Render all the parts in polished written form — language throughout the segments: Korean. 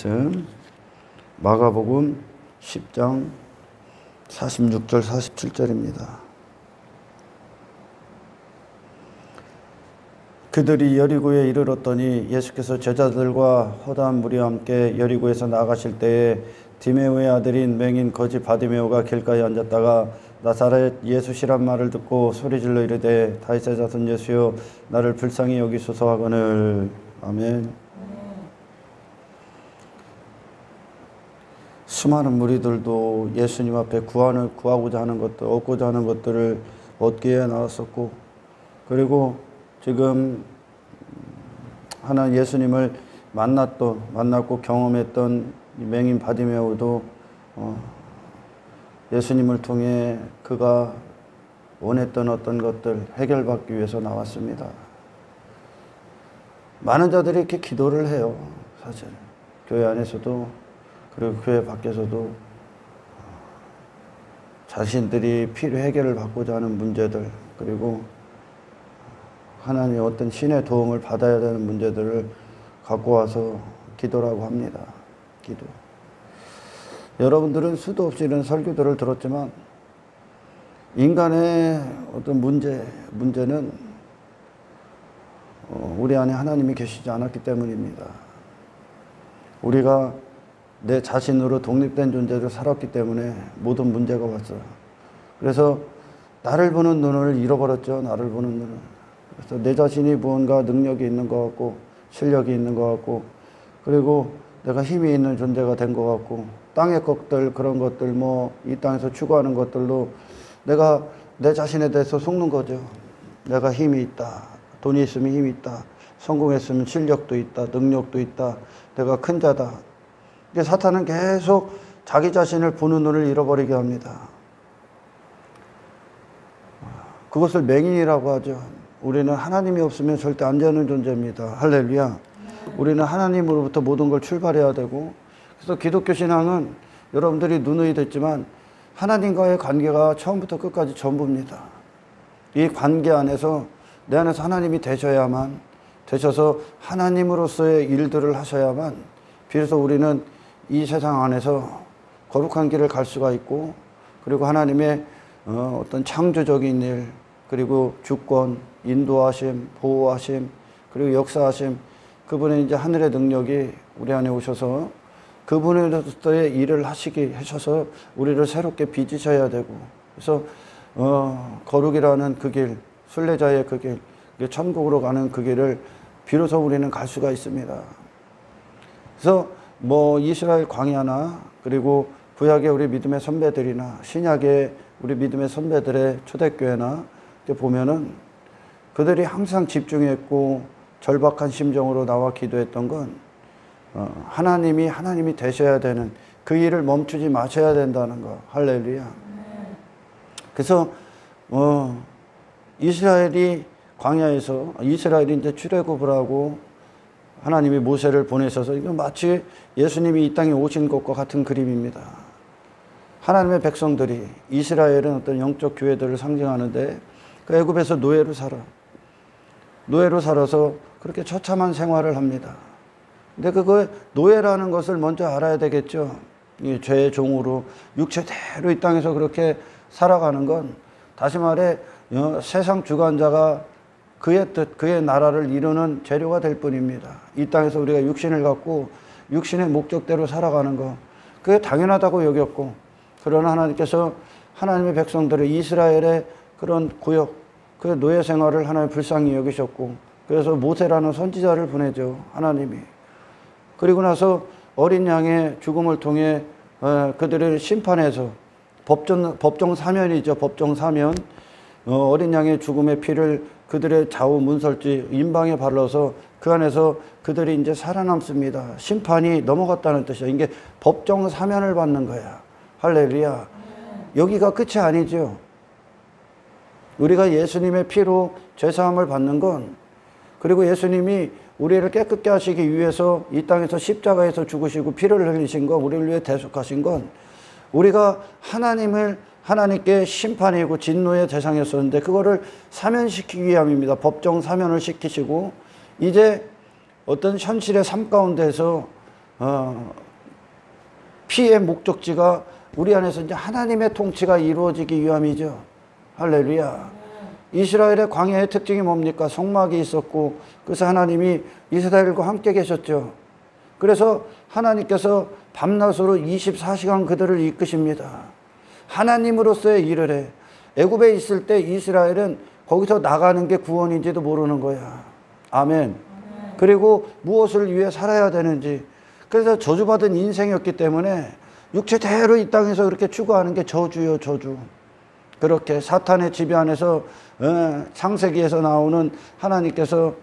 말씀 마가복음 10장 46절 47절입니다. 그들이 여리고에 이르렀더니 예수께서 제자들과 허다한 무리와 함께 여리고에서 나가실 때에 디메오의 아들인 맹인 거지 바디메오가 길가에 앉았다가 나사렛 예수시란 말을 듣고 소리질러 이르되 다윗의 자손 예수여 나를 불쌍히 여기소서 하거늘. 아멘. 수많은 무리들도 예수님 앞에 구하고자 하는 것들, 얻고자 하는 것들을 얻기 위해 나왔었고, 그리고 지금 하나 예수님을 만났고 경험했던 맹인 바디메오도 예수님을 통해 그가 원했던 어떤 것들 해결받기 위해서 나왔습니다. 많은 자들이 이렇게 기도를 해요. 사실 교회 안에서도 그리고 교회 밖에서도 자신들이 필요 해결을 받고자 하는 문제들, 그리고 하나님의 어떤 신의 도움을 받아야 되는 문제들을 갖고 와서 기도라고 합니다. 기도. 여러분들은 수도 없이 이런 설교들을 들었지만 인간의 어떤 문제는 우리 안에 하나님이 계시지 않았기 때문입니다. 우리가 내 자신으로 독립된 존재로 살았기 때문에 모든 문제가 왔어요. 그래서 나를 보는 눈을 잃어버렸죠. 나를 보는 눈을. 그래서 내 자신이 무언가 능력이 있는 것 같고 실력이 있는 것 같고, 그리고 내가 힘이 있는 존재가 된 것 같고, 땅의 것들, 그런 것들, 이 땅에서 추구하는 것들로 내가 내 자신에 대해서 속는 거죠. 내가 힘이 있다. 돈이 있으면 힘이 있다. 성공했으면 실력도 있다. 능력도 있다. 내가 큰 자다. 이게 사탄은 계속 자기 자신을 보는 눈을 잃어버리게 합니다. 그것을 맹인이라고 하죠. 우리는 하나님이 없으면 절대 안 되는 존재입니다. 할렐루야. 우리는 하나님으로부터 모든 걸 출발해야 되고, 그래서 기독교 신앙은 여러분들이 누누이 듣지만 하나님과의 관계가 처음부터 끝까지 전부입니다. 이 관계 안에서 내 안에서 하나님이 되셔서 하나님으로서의 일들을 하셔야만 비로소 우리는 이 세상 안에서 거룩한 길을 갈 수가 있고, 그리고 하나님의 어떤 창조적인 일, 그리고 주권, 인도하심, 보호하심, 그리고 역사하심, 그분의 이제 하늘의 능력이 우리 안에 오셔서 그분으로서의 일을 하셔서 우리를 새롭게 빚으셔야 되고, 그래서 거룩이라는 그 길, 순례자의 그 길, 천국으로 가는 그 길을 비로소 우리는 갈 수가 있습니다. 그래서 이스라엘 광야나, 그리고 구약의 우리 믿음의 선배들이나 신약의 우리 믿음의 선배들의 초대교회나 보면은 그들이 항상 집중했고 절박한 심정으로 나와 기도했던 건 하나님이 되셔야 되는 그 일을 멈추지 마셔야 된다는 거. 할렐루야. 그래서 이스라엘이 광야에서 이스라엘이 이제 출애굽을 하고 하나님이 모세를 보내셔서 이거 마치 예수님이 이 땅에 오신 것과 같은 그림입니다. 하나님의 백성들이, 이스라엘은 어떤 영적 교회들을 상징하는데 그 애굽에서 노예로 살아서 그렇게 처참한 생활을 합니다. 근데 그 노예라는 것을 먼저 알아야 되겠죠. 이 죄의 종으로 육체대로 이 땅에서 그렇게 살아가는 건, 다시 말해 세상 주관자가 그의 뜻, 그의 나라를 이루는 재료가 될 뿐입니다. 이 땅에서 우리가 육신을 갖고 육신의 목적대로 살아가는 거, 그게 당연하다고 여겼고, 그러나 하나님께서 하나님의 백성들을 이스라엘의 그런 구역, 그 노예 생활을 하나님 불쌍히 여기셨고, 그래서 모세라는 선지자를 보내죠. 하나님이. 그리고 나서 어린 양의 죽음을 통해 그들을 심판해서 법정 사면이죠. 법정 사면. 어린 양의 죽음의 피를 그들의 좌우 문설지 임방에 발라서 그 안에서 그들이 이제 살아남습니다. 심판이 넘어갔다는 뜻이야. 이게 법정 사면을 받는 거야. 할렐루야. 여기가 끝이 아니죠. 우리가 예수님의 피로 죄사함을 받는 건, 그리고 예수님이 우리를 깨끗게 하시기 위해서 이 땅에서 십자가에서 죽으시고 피를 흘리신 건, 우리를 위해 대속하신 건, 우리가 하나님께 심판이고 진노의 대상이었었는데 그거를 사면시키기 위함입니다. 법정 사면을 시키시고, 이제 어떤 현실의 삶 가운데서 피의 목적지가 우리 안에서 이제 하나님의 통치가 이루어지기 위함이죠. 할렐루야. 이스라엘의 광야의 특징이 뭡니까? 성막이 있었고, 그래서 하나님이 이스라엘과 함께 계셨죠. 그래서 하나님께서 밤낮으로 24시간 그들을 이끄십니다. 하나님으로서의 일을 해. 애굽에 있을 때 이스라엘은 거기서 나가는 게 구원인지도 모르는 거야. 아멘. 그리고 무엇을 위해 살아야 되는지. 그래서 저주받은 인생이었기 때문에 육체대로 이 땅에서 그렇게 추구하는 게 저주요, 저주. 그렇게 사탄의 지배 안에서 창세기에서 나오는 하나님께서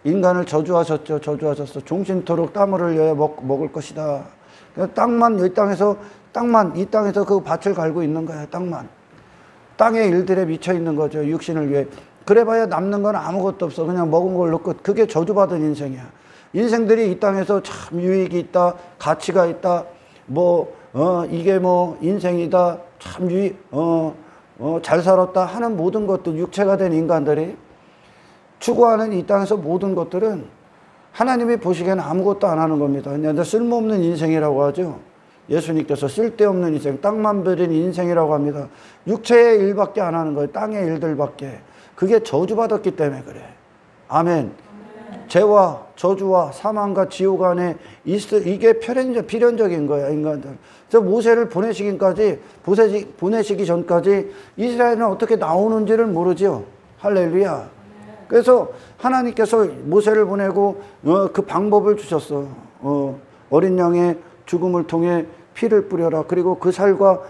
인간을 저주하셨죠. 저주하셨어. 종신토록 땀을 흘려야 먹을 것이다. 땅만 이 땅에서 그 밭을 갈고 있는 거야. 땅만. 땅의 일들에 미쳐 있는 거죠. 육신을 위해. 그래봐야 남는 건 아무것도 없어. 그냥 먹은 걸로 끝. 그게 저주받은 인생이야. 인생들이 이 땅에서 참 유익이 있다. 가치가 있다. 이게 인생이다. 참 잘 살았다 하는 모든 것들, 육체가 된 인간들이 추구하는 이 땅에서 모든 것들은 하나님이 보시기에는 아무것도 안 하는 겁니다. 그냥 쓸모없는 인생이라고 하죠. 예수님께서 쓸데없는 인생, 땅만 버린 인생이라고 합니다. 육체의 일밖에 안 하는 거예요. 땅의 일들밖에. 그게 저주받았기 때문에 그래. 아멘. 죄와 저주와 사망과 지옥 안에 이게 필연적인 거야, 인간들. 그래서 모세를 보내시기 전까지 이스라엘은 어떻게 나오는지를 모르죠. 할렐루야. 그래서 하나님께서 모세를 보내고 그 방법을 주셨어. 어린 양의 죽음을 통해 피를 뿌려라. 그리고 그 살과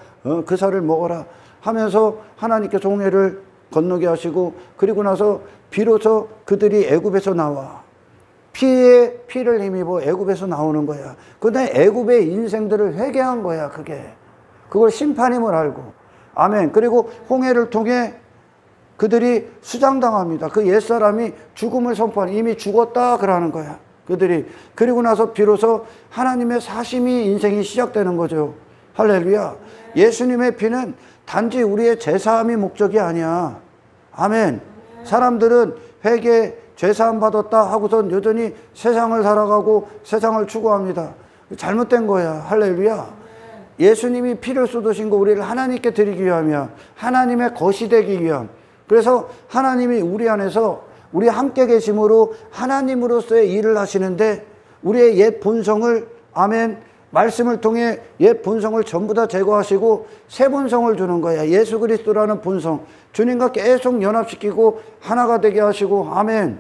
그 살을 먹어라 하면서 하나님께서 홍해를 건너게 하시고, 그리고 나서 비로소 그들이 애굽에서 나와 피를 힘입어 애굽에서 나오는 거야. 근데 애굽의 인생들을 회개한 거야. 그걸 심판임을 알고. 아멘. 그리고 홍해를 통해 그들이 수장당합니다. 그 옛사람이 죽음을 선포하는, 이미 죽었다 그러는 거야. 그들이. 그리고 나서 비로소 하나님의 사심이 인생이 시작되는 거죠. 할렐루야. 예수님의 피는 단지 우리의 제사함이 목적이 아니야. 아멘. 사람들은 회개, 죄사함 받았다 하고선 여전히 세상을 살아가고 세상을 추구합니다. 잘못된 거야. 할렐루야. 예수님이 피를 쏟으신 거 우리를 하나님께 드리기 위함이야. 하나님의 것이 되기 위함. 그래서 하나님이 우리 안에서 우리 함께 계심으로 하나님으로서의 일을 하시는데, 우리의 옛 본성을, 아멘, 말씀을 통해 옛 본성을 전부 다 제거하시고 새 본성을 주는 거야. 예수 그리스도라는 본성, 주님과 계속 연합시키고 하나가 되게 하시고, 아멘.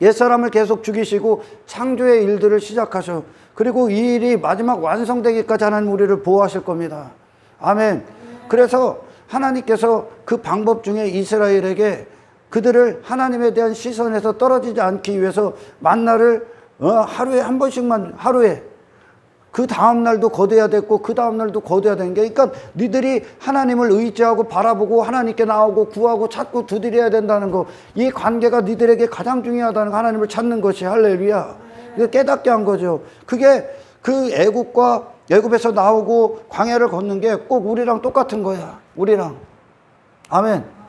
옛사람을 계속 죽이시고 창조의 일들을 시작하셔. 그리고 이 일이 마지막 완성되기까지 하나님 우리를 보호하실 겁니다. 아멘. 그래서 하나님께서 그 방법 중에 이스라엘에게 그들을 하나님에 대한 시선에서 떨어지지 않기 위해서 만나를 하루에 한 번씩만, 하루에, 그 다음날도 거둬야 됐고 그 다음날도 거둬야 되는 게, 그러니까 니들이 하나님을 의지하고 바라보고 하나님께 나오고 구하고 찾고 두드려야 된다는 거, 이 관계가 니들에게 가장 중요하다는 거, 하나님을 찾는 것이. 할렐루야. 깨닫게 한 거죠. 그게 그 애굽에서 나오고 광야를 걷는 게 꼭 우리랑 똑같은 거야. 우리랑. 아멘.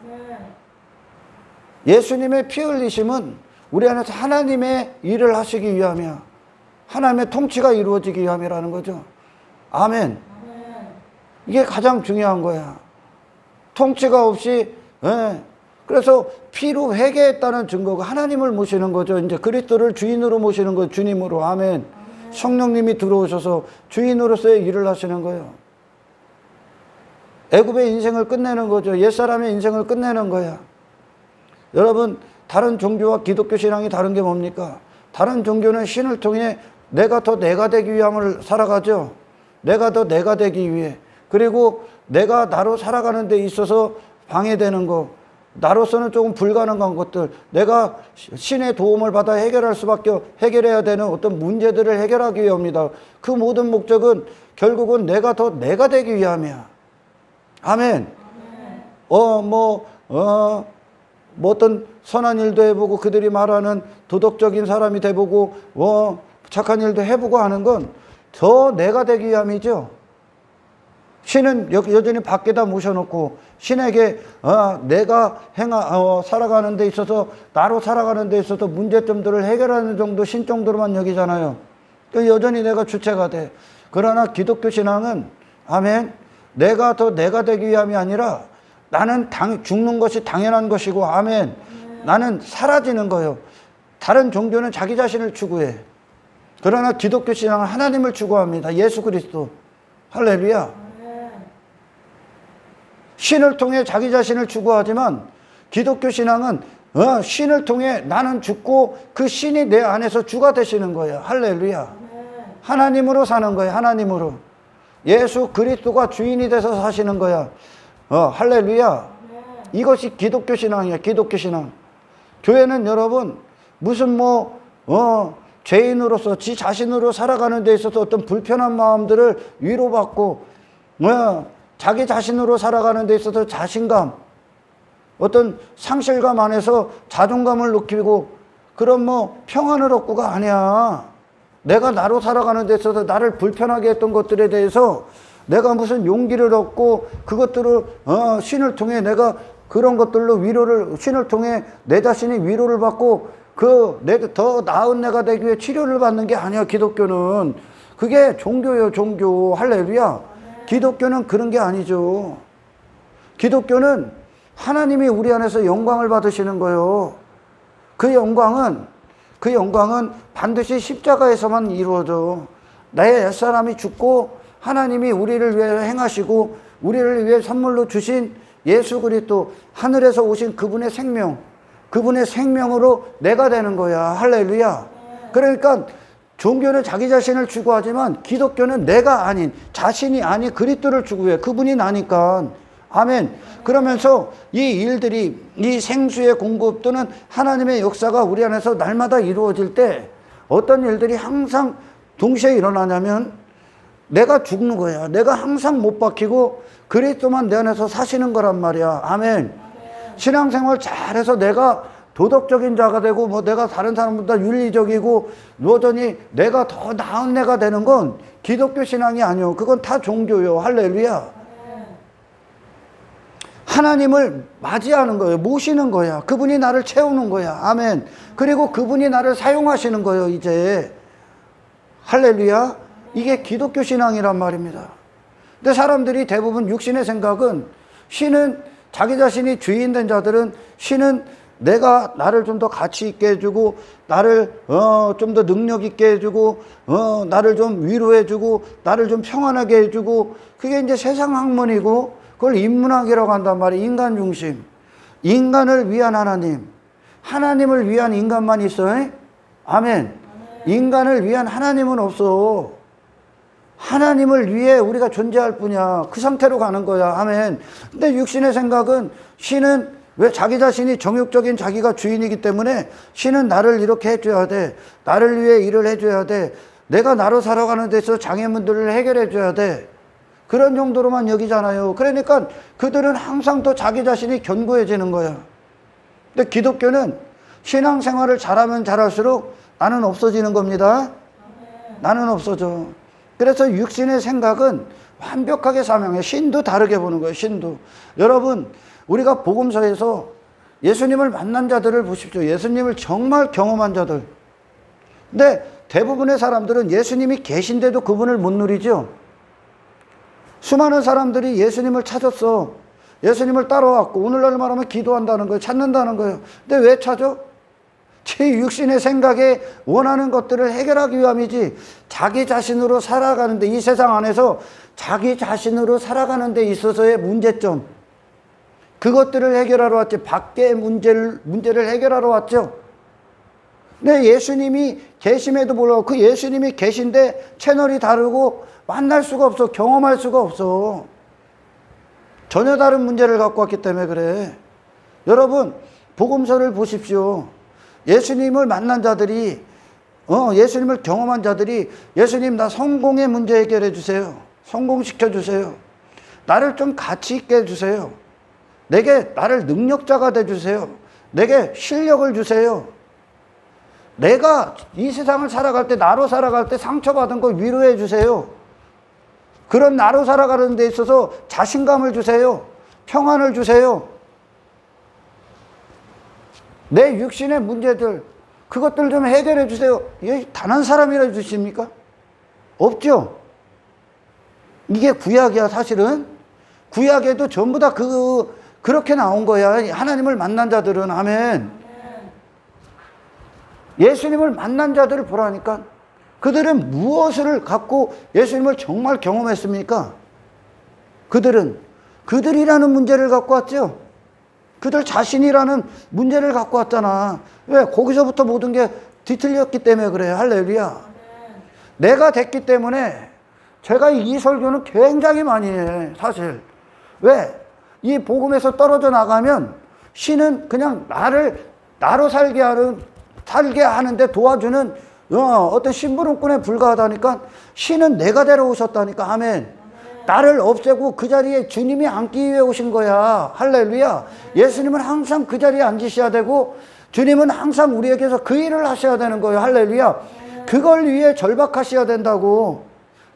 예수님의 피 흘리심은 우리 안에서 하나님의 일을 하시기 위함이야. 하나님의 통치가 이루어지기 위함이라는 거죠. 아멘. 이게 가장 중요한 거야. 통치가 없이, 그래서 피로 회개했다는 증거가 하나님을 모시는 거죠. 이제 그리스도를 주인으로 모시는 거예요. 주님으로. 아멘. 성령님이 들어오셔서 주인으로서의 일을 하시는 거예요. 애굽의 인생을 끝내는 거죠. 옛사람의 인생을 끝내는 거야. 여러분, 다른 종교와 기독교 신앙이 다른 게 뭡니까? 다른 종교는 신을 통해 내가 더 내가 되기 위함을 살아가죠. 내가 더 내가 되기 위해. 그리고 내가 나로 살아가는 데 있어서 방해되는 거, 나로서는 조금 불가능한 것들, 내가 신의 도움을 받아 해결해야 되는 어떤 문제들을 해결하기 위함입니다. 그 모든 목적은 결국은 내가 더 내가 되기 위함이야. 아멘. 어떤 선한 일도 해보고 그들이 말하는 도덕적인 사람이 돼보고 착한 일도 해보고 하는 건 더 내가 되기 위함이죠. 신은 여전히 밖에다 모셔놓고 신에게 내가 살아가는 데 있어서, 나로 살아가는 데 있어서 문제점들을 해결하는 정도, 신 정도로만 여기잖아요. 또 여전히 내가 주체가 돼. 그러나 기독교 신앙은 아멘. 내가 되기 위함이 아니라 나는 죽는 것이 당연한 것이고 아멘. 나는 사라지는 거예요. 다른 종교는 자기 자신을 추구해. 그러나 기독교 신앙은 하나님을 추구합니다. 예수 그리스도. 할렐루야. 신을 통해 자기 자신을 추구하지만 기독교 신앙은 신을 통해 나는 죽고 그 신이 내 안에서 주가 되시는 거예요. 할렐루야. 하나님으로 사는 거예요. 하나님으로. 예수 그리스도가 주인이 돼서 사시는 거야. 할렐루야. 이것이 기독교 신앙이야. 기독교 신앙. 교회는 여러분 무슨 죄인으로서 지 자신으로 살아가는 데 있어서 어떤 불편한 마음들을 위로받고 자기 자신으로 살아가는 데 있어서 자신감, 어떤 상실감 안에서 자존감을 높이고 그런 평안을 얻고가 아니야. 내가 나로 살아가는 데 있어서 나를 불편하게 했던 것들에 대해서 내가 무슨 용기를 얻고 그것들을 신을 통해 내가 그런 것들로 신을 통해 내 자신이 위로를 받고 더 나은 내가 되기 위해 치료를 받는 게 아니야. 기독교는 그게 종교예요. 종교. 할렐루야. 기독교는 그런 게 아니죠. 기독교는 하나님이 우리 안에서 영광을 받으시는 거예요. 그 영광은 반드시 십자가에서만 이루어져. 나의 옛사람이 죽고 하나님이 우리를 위해 행하시고 우리를 위해 선물로 주신 예수 그리스도, 하늘에서 오신 그분의 생명, 그분의 생명으로 내가 되는 거야. 할렐루야. 그러니까 종교는 자기 자신을 추구하지만 기독교는 내가 아닌, 자신이 아닌 그리스도를 추구해. 그분이 나니까. 아멘. 그러면서 이 일들이, 이 생수의 공급 또는 하나님의 역사가 우리 안에서 날마다 이루어질 때 어떤 일들이 항상 동시에 일어나냐면 내가 죽는 거야. 내가 항상 못 박히고 그리스도만 내 안에서 사시는 거란 말이야. 아멘. 신앙생활 잘해서 내가 도덕적인 자가 되고 내가 다른 사람보다 윤리적이고 여전히 내가 더 나은 내가 되는 건 기독교 신앙이 아니요. 그건 다 종교요. 할렐루야. 하나님을 맞이하는 거예요. 모시는 거야. 그분이 나를 채우는 거야. 아멘. 그리고 그분이 나를 사용하시는 거예요. 이제. 할렐루야. 이게 기독교 신앙이란 말입니다. 근데 사람들이 대부분 육신의 생각은 신은 자기 자신이 주인 된 자들은 신은 내가 나를 좀 더 가치 있게 해주고 나를 좀 더 능력 있게 해주고 나를 좀 위로해 주고 나를 좀 평안하게 해주고 그게 이제 세상 학문이고 그걸 인문학이라고 한단 말이에요. 인간 중심. 인간을 위한 하나님. 하나님을 위한 인간만 있어요. 아멘. 인간을 위한 하나님은 없어. 하나님을 위해 우리가 존재할 뿐이야. 그 상태로 가는 거야. 아멘. 근데 육신의 생각은 신은 왜 자기 자신이 정욕적인 자기가 주인이기 때문에 신은 나를 이렇게 해줘야 돼. 나를 위해 일을 해줘야 돼. 내가 나로 살아가는 데서 장애물들을 해결해 줘야 돼. 그런 정도로만 여기잖아요. 그러니까 그들은 항상 더 자기 자신이 견고해지는 거야. 근데 기독교는 신앙생활을 잘하면 잘할수록 나는 없어지는 겁니다. 나는 없어져. 그래서 육신의 생각은 완벽하게 사명해. 신도 다르게 보는 거예요. 신도. 여러분, 우리가 복음서에서 예수님을 만난 자들을 보십시오. 예수님을 정말 경험한 자들. 근데 대부분의 사람들은 예수님이 계신데도 그분을 못 누리죠. 수많은 사람들이 예수님을 찾았어. 예수님을 따라왔고 오늘날 말하면 기도한다는 거예요. 찾는다는 거예요. 근데 왜 찾아? 제 육신의 생각에 원하는 것들을 해결하기 위함이지 자기 자신으로 살아가는데, 이 세상 안에서 자기 자신으로 살아가는 데 있어서의 문제점, 그것들을 해결하러 왔지. 밖의 문제를 해결하러 왔죠. 근데 예수님이 계심에도 불구하고 그 예수님이 계신데 채널이 다르고 만날 수가 없어. 경험할 수가 없어. 전혀 다른 문제를 갖고 왔기 때문에 그래. 여러분, 복음서를 보십시오. 예수님을 만난 자들이, 예수님을 경험한 자들이 예수님 나 성공의 문제 해결해 주세요. 성공시켜 주세요. 나를 좀 가치 있게 해주세요. 내게 나를 능력자가 돼주세요. 내게 실력을 주세요. 내가 이 세상을 살아갈 때, 나로 살아갈 때 상처받은 거 위로해 주세요. 그런 나로 살아가는 데 있어서 자신감을 주세요. 평안을 주세요. 내 육신의 문제들, 그것들 좀 해결해 주세요. 이게 단 한 사람이라 주십니까? 없죠. 이게 구약이야. 사실은 구약에도 전부 다 그렇게 나온 거야. 하나님을 만난 자들은. 아멘. 예수님을 만난 자들을 보라니까. 그들은 무엇을 갖고 예수님을 정말 경험했습니까? 그들이라는 문제를 갖고 왔죠. 그들 자신이라는 문제를 갖고 왔잖아. 왜? 거기서부터 모든 게 뒤틀렸기 때문에 그래요. 할렐루야. 내가 됐기 때문에 제가 이 설교는 굉장히 많이 해. 사실. 왜? 이 복음에서 떨어져 나가면 신은 그냥 나로 살게 하는데 도와주는 어떤 심부름꾼에 불과하다니까. 신은 내가 데려오셨다니까. 아멘. 나를 없애고 그 자리에 주님이 앉기 위해 오신 거야. 할렐루야. 예수님은 항상 그 자리에 앉으셔야 되고 주님은 항상 우리에게서 그 일을 하셔야 되는 거예요. 할렐루야. 그걸 위해 절박하셔야 된다고.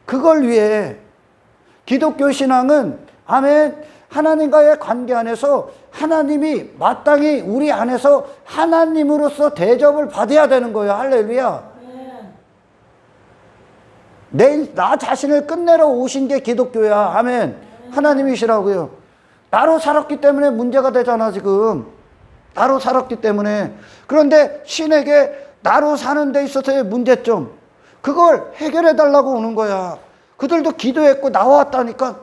그걸 위해. 기독교 신앙은 아멘, 하나님과의 관계 안에서 하나님이 마땅히 우리 안에서 하나님으로서 대접을 받아야 되는 거예요. 할렐루야. 나 자신을 끝내러 오신 게 기독교야. 아멘. 하나님이시라고요. 나로 살았기 때문에 문제가 되잖아 지금. 나로 살았기 때문에. 그런데 신에게 나로 사는 데 있어서의 문제점, 그걸 해결해 달라고 오는 거야. 그들도 기도했고 나왔다니까.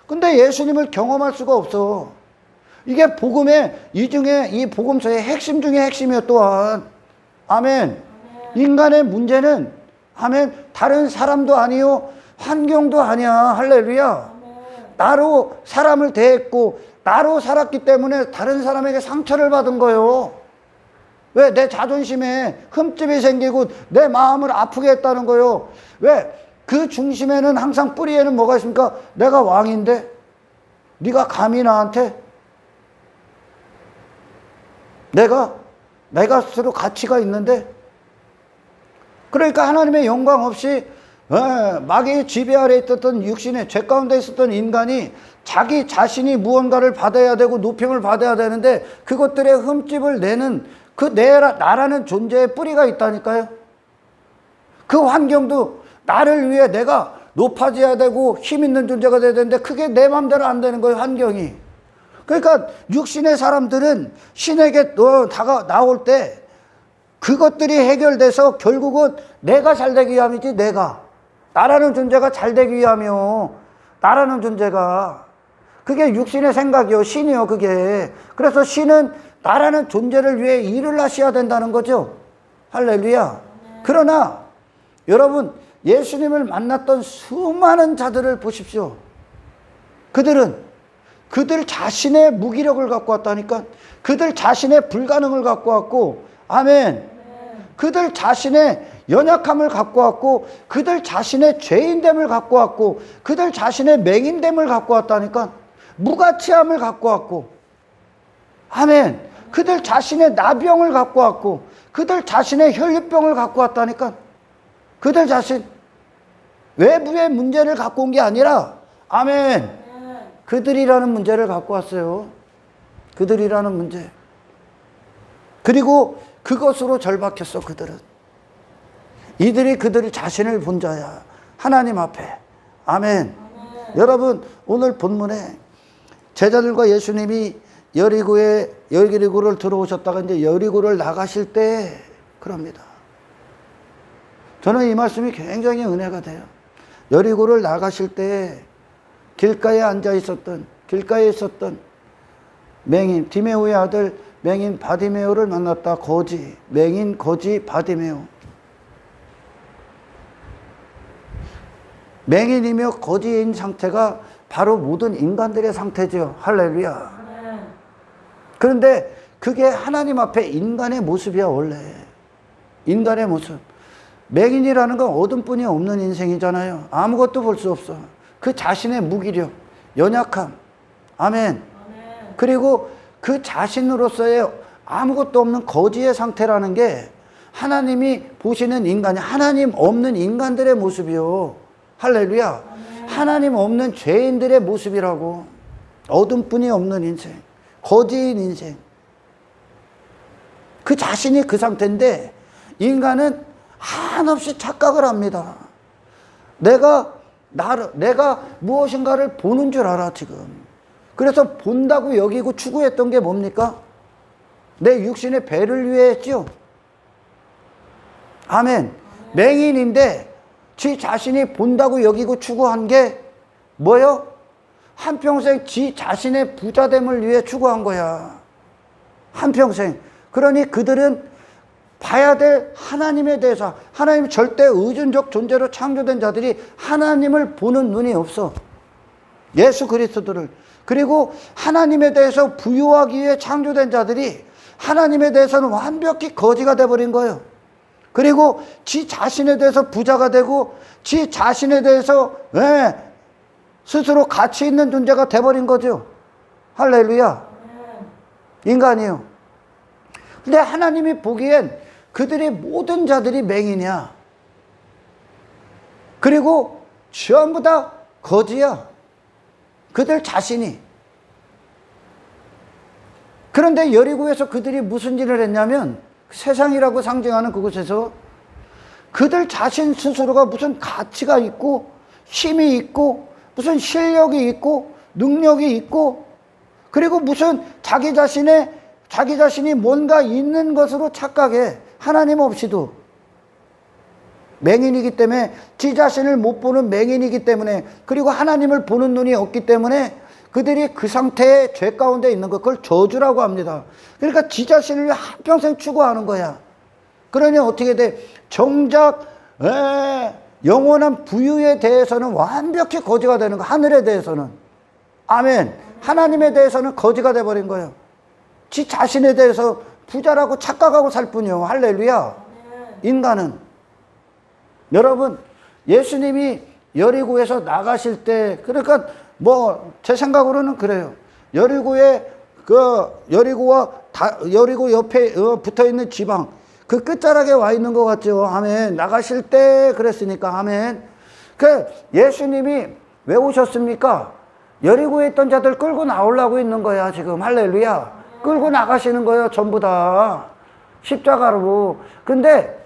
근데 예수님을 경험할 수가 없어. 이게 복음의 이 복음서의 핵심 중에 핵심이야 또한. 아멘. 인간의 문제는 아멘, 다른 사람도 아니요 환경도 아니야. 할렐루야. 나로 사람을 대했고 나로 살았기 때문에 다른 사람에게 상처를 받은 거예요. 왜? 내 자존심에 흠집이 생기고 내 마음을 아프게 했다는 거예요. 왜? 그 중심에는 항상 뿌리에는 뭐가 있습니까? 내가 왕인데 네가 감히 나한테 내가 스스로 가치가 있는데. 그러니까 하나님의 영광 없이 마귀의 지배 아래 있었던 육신의 죄 가운데 있었던 인간이 자기 자신이 무언가를 받아야 되고 높임을 받아야 되는데 그것들의 흠집을 내는 나라는 존재의 뿌리가 있다니까요. 그 환경도 나를 위해 내가 높아져야 되고 힘 있는 존재가 돼야 되는데 그게 내 마음대로 안 되는 거예요. 환경이. 그러니까 육신의 사람들은 신에게 나올 때 그것들이 해결돼서 결국은 내가 잘 되기 위함이지. 나라는 존재가 잘 되기 위함이요. 나라는 존재가. 그게 육신의 생각이요. 신이요. 그게. 그래서 신은 나라는 존재를 위해 일을 하셔야 된다는 거죠. 할렐루야. 그러나 여러분, 예수님을 만났던 수많은 자들을 보십시오. 그들 자신의 무기력을 갖고 왔다니까. 그들 자신의 불가능을 갖고 왔고, 아멘. 그들 자신의 연약함을 갖고 왔고, 그들 자신의 죄인됨을 갖고 왔고, 그들 자신의 맹인됨을 갖고 왔다니까. 무가치함을 갖고 왔고, 아멘. 그들 자신의 나병을 갖고 왔고, 그들 자신의 혈류병을 갖고 왔다니까. 그들 자신 외부의 문제를 갖고 온 게 아니라, 아멘, 그들이라는 문제를 갖고 왔어요. 그들이라는 문제. 그리고 그것으로 절박했어. 이들이 그들 자신을 본 자야. 하나님 앞에. 아멘. 여러분, 오늘 본문에 제자들과 예수님이 여리고를 들어오셨다가 이제 여리고를 나가실 때 그럽니다. 저는 이 말씀이 굉장히 은혜가 돼요. 여리고를 나가실 때 길가에 있었던 맹인, 디메오의 아들 맹인 바디메오를 만났다. 맹인 거지 바디메오. 맹인이며 거지인 상태가 바로 모든 인간들의 상태죠. 할렐루야. 그런데 그게 하나님 앞에 인간의 모습이야. 원래 인간의 모습. 맹인이라는 건 얻음뿐이 없는 인생이잖아요. 아무것도 볼 수 없어. 그 자신의 무기력, 연약함. 아멘. 그리고 그 자신으로서의 아무것도 없는 거지의 상태라는 게 하나님이 보시는 인간이 하나님 없는 인간들의 모습이요. 할렐루야. 하나님 없는 죄인들의 모습이라고. 얻음뿐이 없는 인생, 거지인 인생. 그 자신이 그 상태인데 인간은 한없이 착각을 합니다. 내가 무엇인가를 보는 줄 알아, 지금. 그래서 본다고 여기고 추구했던 게 뭡니까? 내 육신의 배를 위해 했죠. 아멘. 맹인인데 지 자신이 본다고 여기고 추구한 게 뭐요? 한평생 지 자신의 부자됨을 위해 추구한 거야. 한평생. 그러니 그들은 봐야 될 하나님에 대해서, 하나님 절대 의존적 존재로 창조된 자들이 하나님을 보는 눈이 없어. 예수 그리스도를. 그리고 하나님에 대해서 부유하기 위해 창조된 자들이 하나님에 대해서는 완벽히 거지가 돼버린 거예요. 그리고 지 자신에 대해서 부자가 되고 지 자신에 대해서 스스로 가치 있는 존재가 돼버린 거죠. 할렐루야. 인간이요. 근데 하나님이 보기엔 그들의 모든 자들이 맹인이야. 그리고 전부 다 거지야. 그들 자신이. 그런데 여리고에서 그들이 무슨 일을 했냐면 세상이라고 상징하는 그곳에서 그들 자신 스스로가 무슨 가치가 있고 힘이 있고 무슨 실력이 있고 능력이 있고 그리고 무슨 자기 자신이 뭔가 있는 것으로 착각해. 하나님 없이도. 맹인이기 때문에, 지 자신을 못 보는 맹인이기 때문에, 그리고 하나님을 보는 눈이 없기 때문에 그들이 그 상태의 죄 가운데 있는 것, 그걸 저주라고 합니다. 그러니까 지 자신을 한평생 추구하는 거야. 그러니 어떻게 돼? 정작 영원한 부유에 대해서는 완벽히 거지가 되는 거야. 하늘에 대해서는. 아멘. 하나님에 대해서는 거지가 돼버린 거예요. 지 자신에 대해서 부자라고 착각하고 살 뿐이요. 할렐루야. 인간은. 여러분, 예수님이 여리고에서 나가실 때, 그러니까 제 생각으로는 그래요. 여리고 옆에 붙어 있는 지방, 그 끝자락에 와 있는 것 같죠. 아멘. 나가실 때 그랬으니까. 아멘. 예수님이 왜 오셨습니까? 여리고에 있던 자들 끌고 나오려고 있는 거야, 지금. 할렐루야. 끌고 나가시는 거예요, 전부 다. 십자가로. 근데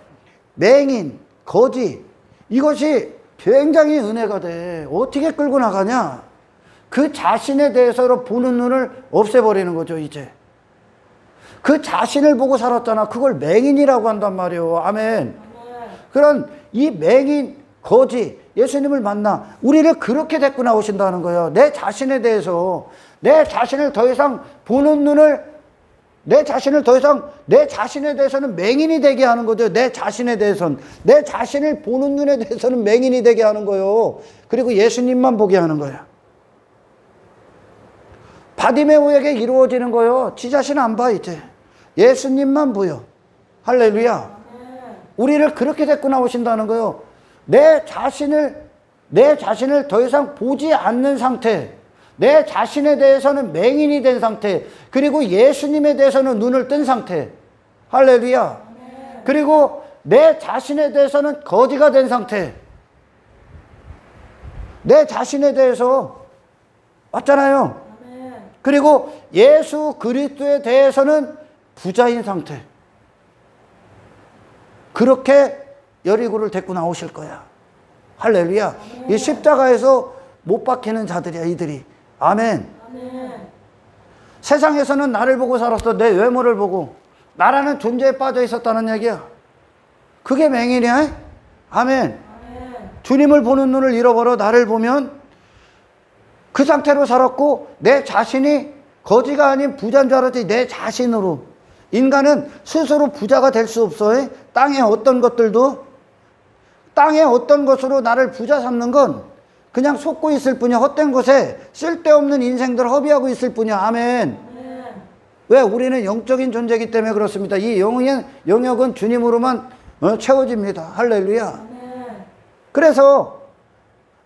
맹인, 거지, 이것이 굉장히 은혜가 돼. 어떻게 끌고 나가냐? 그 자신에 대해서 보는 눈을 없애버리는 거죠, 이제. 그 자신을 보고 살았잖아. 그걸 맹인이라고 한단 말이에요. 아멘. 그런 이 맹인, 거지, 예수님을 만나 우리를 그렇게 데리고 나오신다는 거예요. 내 자신에 대해서, 내 자신을 더 이상 보는 눈을, 내 자신에 대해서는 맹인이 되게 하는 거죠. 내 자신에 대해서는. 내 자신을 보는 눈에 대해서는 맹인이 되게 하는 거예요. 그리고 예수님만 보게 하는 거야. 바디메오에게 이루어지는 거예요. 지 자신 안 봐, 이제. 예수님만 보여. 할렐루야. 우리를 그렇게 데리고 나오신다는 거예요. 내 자신을 더 이상 보지 않는 상태, 내 자신에 대해서는 맹인이 된 상태, 그리고 예수님에 대해서는 눈을 뜬 상태. 할렐루야. 그리고 내 자신에 대해서는 거지가 된 상태. 내 자신에 대해서 맞잖아요. 그리고 예수 그리스도에 대해서는 부자인 상태. 그렇게 여리고를 데리고 나오실 거야. 할렐루야. 이 십자가에서 못 박히는 자들이야, 이들이. 아멘. 세상에서는 나를 보고 살았어. 내 외모를 보고. 나라는 존재에 빠져 있었다는 얘기야. 그게 맹인이야? 아멘. 주님을 보는 눈을 잃어버려 나를 보면 그 상태로 살았고, 내 자신이 거지가 아닌 부자인 줄 알았지. 내 자신으로. 인간은 스스로 부자가 될 수 없어. 땅의 어떤 것들도, 땅의 어떤 것으로 나를 부자 삼는 건 그냥 속고 있을 뿐이야. 헛된 것에 쓸데없는 인생들 허비하고 있을 뿐이야. 아멘. 왜? 우리는 영적인 존재이기 때문에 그렇습니다. 이 영역은 주님으로만 채워집니다. 할렐루야. 그래서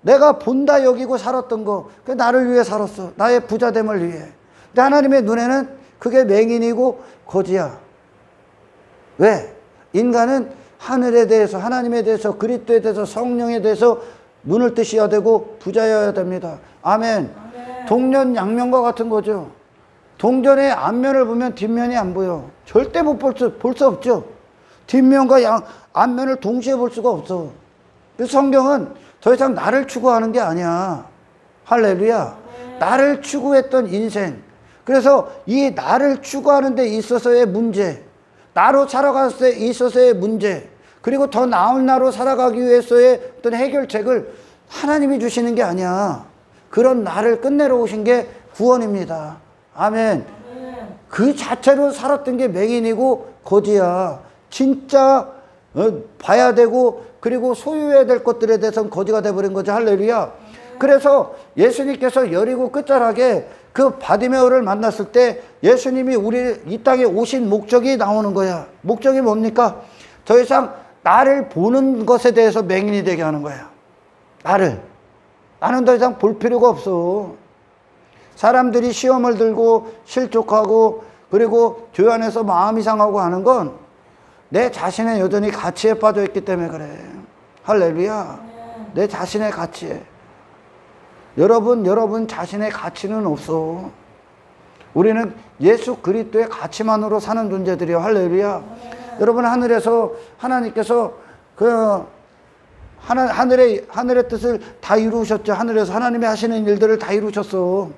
내가 본다 여기고 살았던 거, 그 나를 위해 살았어. 나의 부자됨을 위해. 근데 하나님의 눈에는 그게 맹인이고 거지야. 왜? 인간은 하늘에 대해서, 하나님에 대해서, 그리스도에 대해서, 성령에 대해서 눈을 뜨셔야 되고 부자여야 됩니다. 아멘. 동전 양면과 같은 거죠. 동전의 앞면을 보면 뒷면이 안 보여. 절대 볼 수 없죠. 뒷면과 앞면을 동시에 볼 수가 없어. 성경은 더 이상 나를 추구하는 게 아니야. 할렐루야. 나를 추구했던 인생. 그래서 이 나를 추구하는 데 있어서의 문제, 나로 살아갈 때 있어서의 문제, 그리고 더 나은 나로 살아가기 위해서의 어떤 해결책을 하나님이 주시는 게 아니야. 그런 나를 끝내러 오신 게 구원입니다. 아멘. 그 자체로 살았던 게 맹인이고 거지야. 진짜 봐야 되고 그리고 소유해야 될 것들에 대해서는 거지가 돼버린 거죠. 할렐루야. 그래서 예수님께서 여리고 끝자락에 그 바디메오를 만났을 때 예수님이 우리 이 땅에 오신 목적이 나오는 거야. 목적이 뭡니까? 더 이상 나를 보는 것에 대해서 맹인이 되게 하는 거야. 나는 더 이상 볼 필요가 없어. 사람들이 시험을 들고 실족하고 그리고 교회 안에서 마음이 상하고 하는 건 내 자신의 여전히 가치에 빠져 있기 때문에 그래. 할렐루야. 내 자신의 가치에. 여러분 자신의 가치는 없어. 우리는 예수 그리스도의 가치만으로 사는 존재들이요. 할렐루야. 여러분, 하늘에서 하나님께서 하늘의 뜻을 다 이루셨죠. 하늘에서 하나님이 하시는 일들을 다 이루셨어.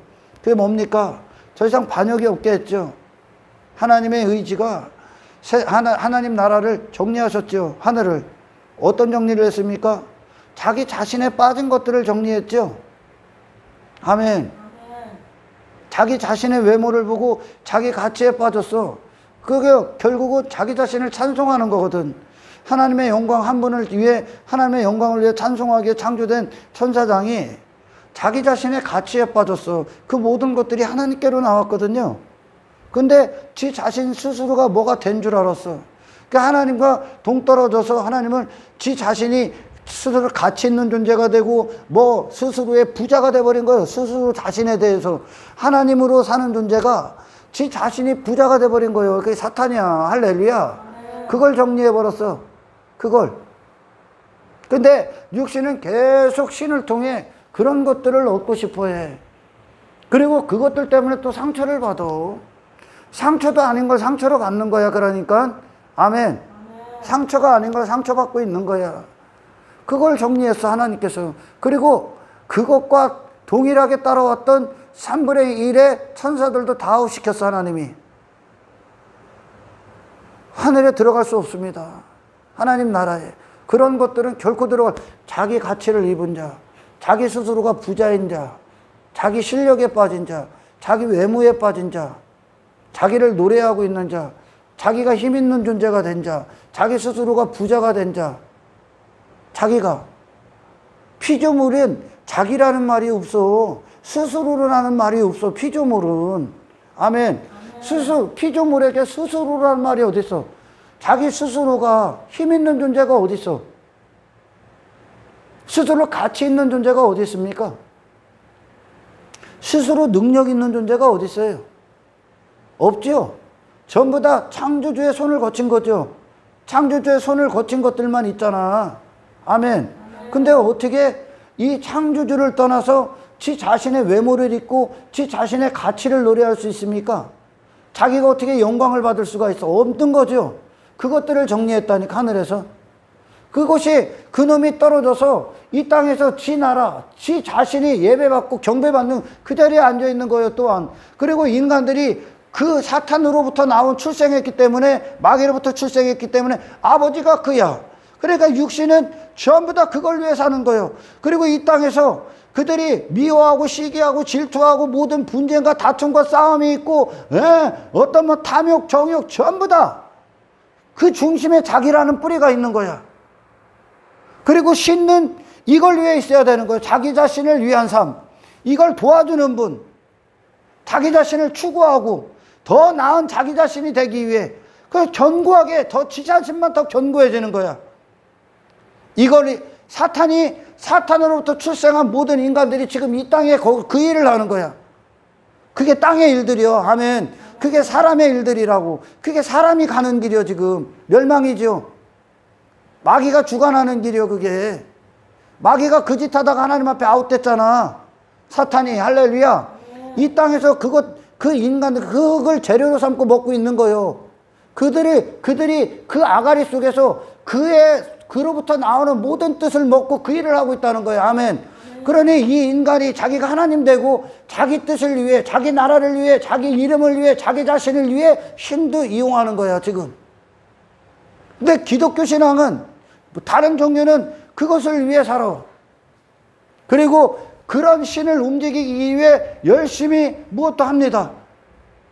그게 뭡니까? 더 이상 반역이 없게 했죠. 하나님의 의지가 하나님 나라를 정리하셨죠. 하늘을. 어떤 정리를 했습니까? 자기 자신에 빠진 것들을 정리했죠. 아멘. 자기 자신의 외모를 보고 자기 가치에 빠졌어. 그게 결국은 자기 자신을 찬송하는 거거든. 하나님의 영광 한 분을 위해, 하나님의 영광을 위해 찬송하기에 창조된 천사장이 자기 자신의 가치에 빠졌어. 그 모든 것들이 하나님께로 나왔거든요. 근데 지 자신 스스로가 뭐가 된 줄 알았어. 그러니까 하나님과 동떨어져서 하나님은 지 자신이 스스로 가치 있는 존재가 되고 뭐 스스로의 부자가 돼버린 거예요. 스스로 자신에 대해서. 하나님으로 사는 존재가 지 자신이 부자가 돼버린 거예요. 그게 사탄이야. 할렐루야. 그걸 정리해버렸어. 그걸. 근데 육신은 계속 신을 통해 그런 것들을 얻고 싶어해. 그리고 그것들 때문에 또 상처를 받아. 상처도 아닌 걸 상처로 갖는 거야. 그러니까 아멘. 상처가 아닌 걸 상처받고 있는 거야. 그걸 정리했어, 하나님께서. 그리고 그것과 동일하게 따라왔던 3분의 1의 천사들도 다 아웃시켰어, 하나님이. 하늘에 들어갈 수 없습니다. 하나님 나라에. 그런 것들은 결코 자기 가치를 입은 자, 자기 스스로가 부자인 자, 자기 실력에 빠진 자, 자기 외모에 빠진 자, 자기를 노래하고 있는 자, 자기가 힘 있는 존재가 된 자, 자기 스스로가 부자가 된 자, 자기가. 피조물은 자기라는 말이 없어. 스스로라는 말이 없어. 피조물은. 아멘. 피조물에게 스스로라는 말이 어디 있어? 자기 스스로가 힘 있는 존재가 어디 있어? 스스로 가치 있는 존재가 어디 있습니까? 스스로 능력 있는 존재가 어디 있어요? 없죠. 전부 다 창조주의 손을 거친 거죠. 창조주의 손을 거친 것들만 있잖아. 아멘. 근데 어떻게 이 창조주를 떠나서 지 자신의 외모를 입고 지 자신의 가치를 노래할 수 있습니까? 자기가 어떻게 영광을 받을 수가 있어? 없는 거죠. 그것들을 정리했다니까, 하늘에서. 그것이 그놈이 떨어져서 이 땅에서 지 나라, 지 자신이 예배받고 경배받는 그 자리에 앉아있는 거예요, 또한. 그리고 인간들이 그 사탄으로부터 나온 출생했기 때문에, 마귀로부터 출생했기 때문에 아버지가 그야. 그러니까 육신은 전부 다 그걸 위해 사는 거예요. 그리고 이 땅에서 그들이 미워하고 시기하고 질투하고 모든 분쟁과 다툼과 싸움이 있고, 어떤 뭐 탐욕, 정욕 전부 다 그 중심에 자기라는 뿌리가 있는 거야. 그리고 신은 이걸 위해 있어야 되는 거예요. 자기 자신을 위한 삶. 이걸 도와주는 분. 자기 자신을 추구하고 더 나은 자기 자신이 되기 위해 그 견고하게 더 지 자신만 더 견고해지는 거야. 이걸 사탄으로부터 출생한 모든 인간들이 지금 이 땅에 그 일을 하는 거야. 그게 땅의 일들이요. 아멘. 그게 사람의 일들이라고. 그게 사람이 가는 길이요. 지금 멸망이죠. 마귀가 주관하는 길이요. 그게 마귀가 그 짓 하다가 하나님 앞에 아웃됐잖아. 사탄이. 할렐루야. 이 땅에서 그 인간들 그걸 재료로 삼고 먹고 있는 거예요. 그들이 그 아가리 속에서 그로부터 나오는 모든 뜻을 먹고 그 일을 하고 있다는 거예요. 아멘. 그러니 이 인간이 자기가 하나님 되고 자기 뜻을 위해, 자기 나라를 위해, 자기 이름을 위해, 자기 자신을 위해 신도 이용하는 거야 지금. 근데 기독교 신앙은, 다른 종교는 그것을 위해 살아. 그리고 그런 신을 움직이기 위해 열심히 무엇도 합니다.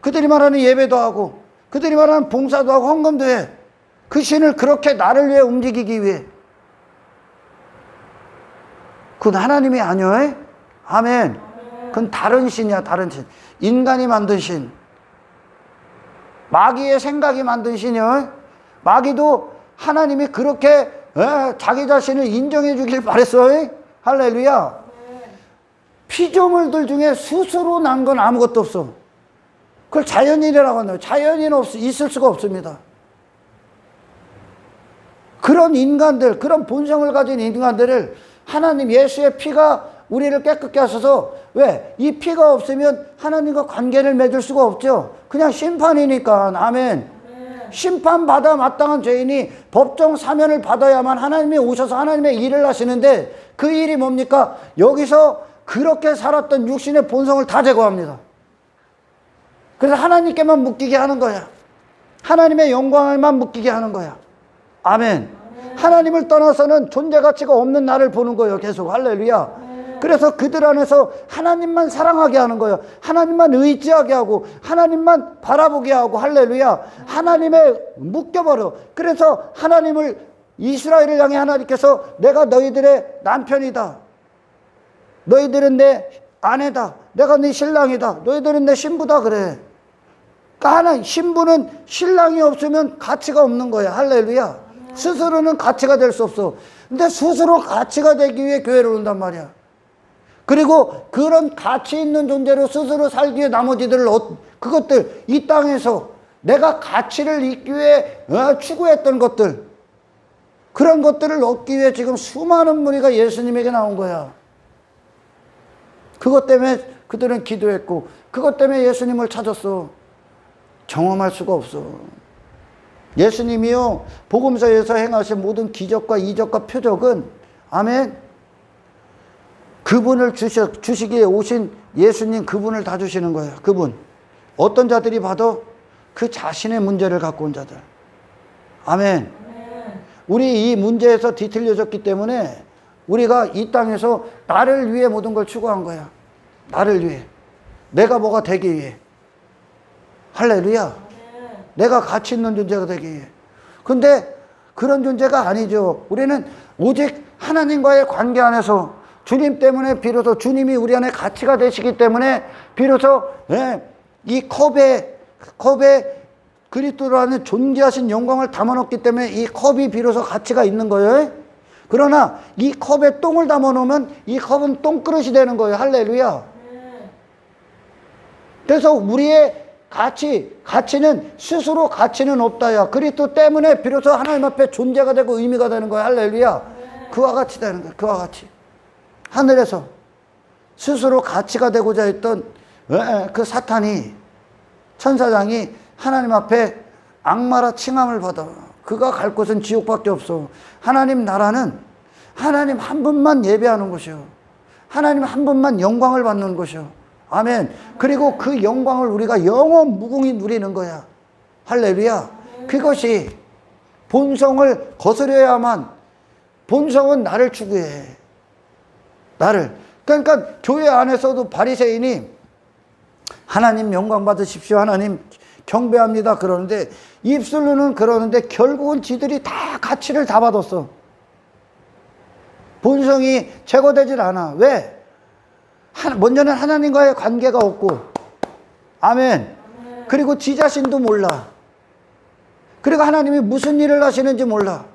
그들이 말하는 예배도 하고, 그들이 말하는 봉사도 하고, 헌금도 해. 그 신을 그렇게 나를 위해 움직이기 위해. 그건 하나님이 아니요. 아멘. 그건 다른 신이야, 다른 신. 인간이 만든 신. 마귀의 생각이 만든 신이요. 마귀도 하나님이 그렇게 자기 자신을 인정해 주길 바랬어요. 할렐루야. 피조물들 중에 스스로 난 건 아무것도 없어. 그걸 자연인이라고 하나요? 자연인은 있을 수가 없습니다. 그런 인간들, 그런 본성을 가진 인간들을 하나님 예수의 피가 우리를 깨끗게 하셔서, 왜? 이 피가 없으면 하나님과 관계를 맺을 수가 없죠. 그냥 심판이니까. 아멘. 심판받아 마땅한 죄인이 법정 사면을 받아야만 하나님이 오셔서 하나님의 일을 하시는데, 그 일이 뭡니까? 여기서 그렇게 살았던 육신의 본성을 다 제거합니다. 그래서 하나님께만 묶이게 하는 거야. 하나님의 영광에만 묶이게 하는 거야. 아멘. 하나님을 떠나서는 존재 가치가 없는 나를 보는 거예요. 계속. 할렐루야. 그래서 그들 안에서 하나님만 사랑하게 하는 거예요. 하나님만 의지하게 하고, 하나님만 바라보게 하고, 할렐루야. 하나님에 묶여버려. 그래서 하나님을, 이스라엘을 향해 하나님께서 내가 너희들의 남편이다. 너희들은 내 아내다. 내가 네 신랑이다. 너희들은 내 신부다. 그래. 그러니까 신부는 신랑이 없으면 가치가 없는 거야. 할렐루야. 스스로는 가치가 될 수 없어. 근데 스스로 가치가 되기 위해 교회를 온단 말이야. 그리고 그런 가치 있는 존재로 스스로 살기 위해 나머지들을, 그것들, 이 땅에서 내가 가치를 잊기 위해 추구했던 것들, 그런 것들을 얻기 위해 지금 수많은 무리가 예수님에게 나온 거야. 그것 때문에 그들은 기도했고, 그것 때문에 예수님을 찾았어. 경험할 수가 없어. 예수님이요, 복음서에서 행하신 모든 기적과 이적과 표적은, 아멘, 그분을 주시기에 오신 예수님, 그분을 다 주시는 거예요. 그분. 어떤 자들이 봐도 그 자신의 문제를 갖고 온 자들. 아멘. 우리 이 문제에서 뒤틀려졌기 때문에 우리가 이 땅에서 나를 위해 모든 걸 추구한 거야. 나를 위해. 내가 뭐가 되기 위해. 할렐루야. 내가 가치 있는 존재가 되기 위해. 근데 그런 존재가 아니죠. 우리는 오직 하나님과의 관계 안에서, 주님 때문에 비로소, 주님이 우리 안에 가치가 되시기 때문에 비로소 이 컵에 그리스도라는 존귀하신 영광을 담아놓기 때문에 이 컵이 비로소 가치가 있는 거예요. 그러나 이 컵에 똥을 담아놓으면 이 컵은 똥그릇이 되는 거예요. 할렐루야. 그래서 우리의 가치는 스스로 가치는 없다야. 그리스도 때문에 비로소 하나님 앞에 존재가 되고 의미가 되는 거야. 할렐루야. 그와 같이 되는 거야. 그와 같이. 하늘에서 스스로 가치가 되고자 했던 그 사탄이, 천사장이 하나님 앞에 악마라 칭함을 받아. 그가 갈 곳은 지옥밖에 없어. 하나님 나라는 하나님 한 분만 예배하는 곳이요. 하나님 한 분만 영광을 받는 곳이요. 아멘. 그리고 그 영광을 우리가 영원 무궁히 누리는 거야. 할렐루야. 그것이 본성을 거스려야만, 본성은 나를 추구해. 나를. 그러니까 교회 안에서도 바리새인이 하나님 영광 받으십시오, 하나님 경배합니다 그러는데, 입술로는 그러는데 결국은 지들이 다 가치를 다 받았어. 본성이 제거되질 않아. 왜? 먼저는 하나님과의 관계가 없고, 아멘. 그리고 지 자신도 몰라. 그리고 하나님이 무슨 일을 하시는지 몰라.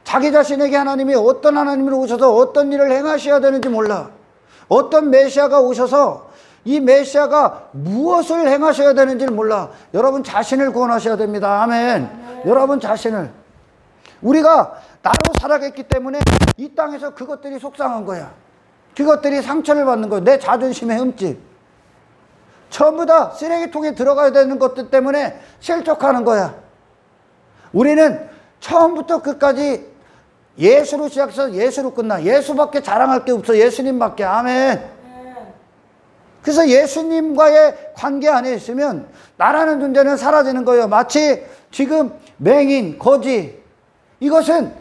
자기 자신에게 하나님이 어떤 하나님으로 오셔서 어떤 일을 행하셔야 되는지 몰라. 어떤 메시아가 오셔서 이 메시아가 무엇을 행하셔야 되는지를 몰라. 여러분 자신을 구원하셔야 됩니다. 아멘. 여러분 자신을. 우리가 나로 살아갔기 때문에 이 땅에서 그것들이 속상한 거야. 그것들이 상처를 받는 거야. 내 자존심의 흠집. 전부 다 쓰레기통에 들어가야 되는 것들 때문에 실족하는 거야. 우리는 처음부터 끝까지 예수로 시작해서 예수로 끝나. 예수밖에 자랑할 게 없어. 예수님밖에. 아멘. 그래서 예수님과의 관계 안에 있으면 나라는 존재는 사라지는 거예요. 마치 지금 맹인, 거지, 이것은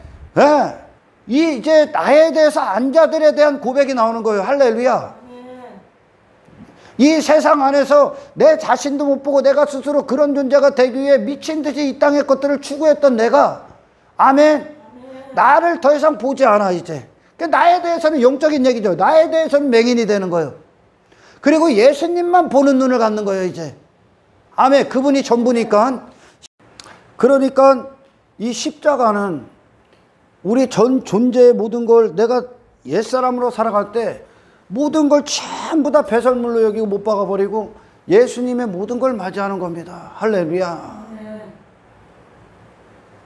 이제 나에 대해서 안자들에 대한 고백이 나오는 거예요. 할렐루야. 이 세상 안에서 내 자신도 못 보고 내가 스스로 그런 존재가 되기 위해 미친 듯이 이 땅의 것들을 추구했던 내가, 아멘, 나를 더 이상 보지 않아. 이제 나에 대해서는 영적인 얘기죠. 나에 대해서는 맹인이 되는 거예요. 그리고 예수님만 보는 눈을 갖는 거예요. 이제 아멘. 그분이 전부니까. 그러니까 이 십자가는 우리 전 존재의 모든 걸, 내가 옛사람으로 살아갈 때 모든 걸 전부 다 배설물로 여기고 못 박아버리고 예수님의 모든 걸 맞이하는 겁니다. 할렐루야.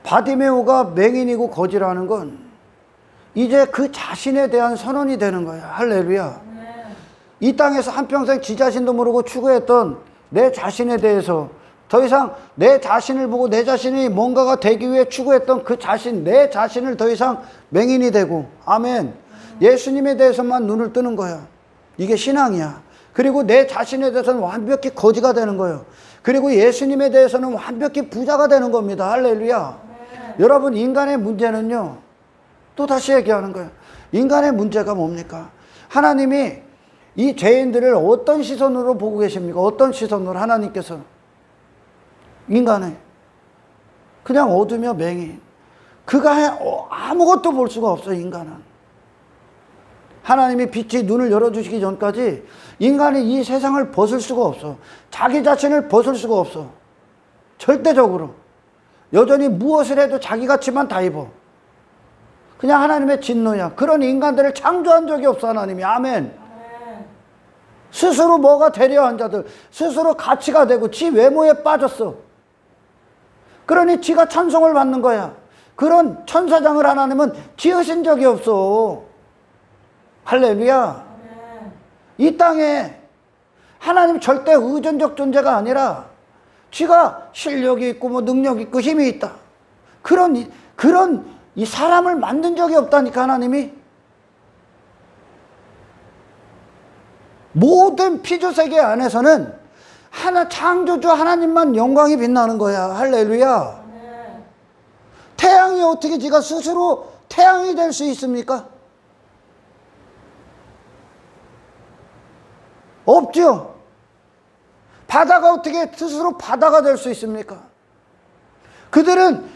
바디메오가 맹인이고 거지라는 건 이제 그 자신에 대한 선언이 되는 거야. 할렐루야. 이 땅에서 한평생 지 자신도 모르고 추구했던 내 자신에 대해서 더 이상 내 자신을 보고 내 자신이 뭔가가 되기 위해 추구했던 그 자신, 내 자신을 더 이상 맹인이 되고, 아멘, 예수님에 대해서만 눈을 뜨는 거야. 이게 신앙이야. 그리고 내 자신에 대해서는 완벽히 거지가 되는 거예요. 그리고 예수님에 대해서는 완벽히 부자가 되는 겁니다. 할렐루야. 여러분, 인간의 문제는요, 또 다시 얘기하는 거예요. 인간의 문제가 뭡니까? 하나님이 이 죄인들을 어떤 시선으로 보고 계십니까? 어떤 시선으로 하나님께서? 인간을 그냥 어두며 맹인. 그가 아무것도 볼 수가 없어. 인간은 하나님이 빛이 눈을 열어주시기 전까지 인간이 이 세상을 벗을 수가 없어. 자기 자신을 벗을 수가 없어. 절대적으로 여전히 무엇을 해도 자기 가치만 다 입어. 그냥 하나님의 진노야. 그런 인간들을 창조한 적이 없어 하나님이. 아멘. 스스로 뭐가 되려 한 자들, 스스로 가치가 되고 지 외모에 빠졌어. 그러니 지가 찬송을 받는 거야. 그런 천사장을 하나님은 지으신 적이 없어. 할렐루야. 이 땅에 하나님 절대 의존적 존재가 아니라 지가 실력이 있고 뭐 능력이 있고 힘이 있다. 그런 이 사람을 만든 적이 없다니까 하나님이. 모든 피조세계 안에서는 창조주 하나님만 영광이 빛나는 거야. 할렐루야. 태양이 어떻게 지가 스스로 태양이 될 수 있습니까? 없죠. 바다가 어떻게 스스로 바다가 될 수 있습니까? 그들은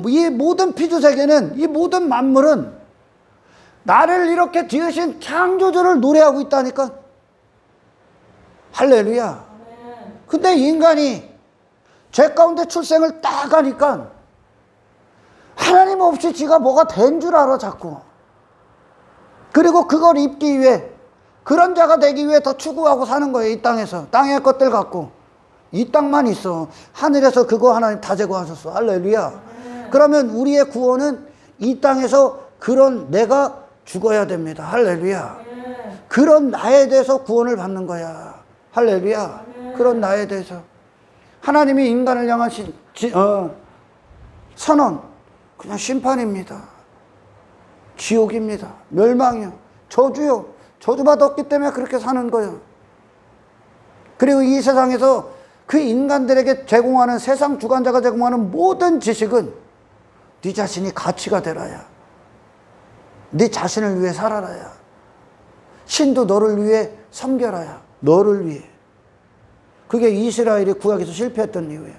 이 모든 피조세계는, 이 모든 만물은 나를 이렇게 지으신 창조주를 노래하고 있다니까. 할렐루야. 근데 인간이 죄 가운데 출생을 딱 하니까 하나님 없이 지가 뭐가 된 줄 알아 자꾸. 그리고 그걸 입기 위해, 그런 자가 되기 위해 더 추구하고 사는 거예요. 이 땅에서 땅의 것들 갖고. 이 땅만 있어. 하늘에서 그거 하나님 다 제거하셨어. 할렐루야. 그러면 우리의 구원은 이 땅에서 그런 내가 죽어야 됩니다. 할렐루야. 그런 나에 대해서 구원을 받는 거야. 할렐루야. 그런 나에 대해서 하나님이 인간을 향한 선언, 그냥 심판입니다. 지옥입니다. 멸망이요. 저주요. 저주받았기 때문에 그렇게 사는 거예요. 그리고 이 세상에서 그 인간들에게 제공하는, 세상 주관자가 제공하는 모든 지식은 네 자신이 가치가 되라야, 네 자신을 위해 살아라야, 신도 너를 위해 섬겨라야, 너를 위해. 그게 이스라엘이 구약에서 실패했던 이유예요.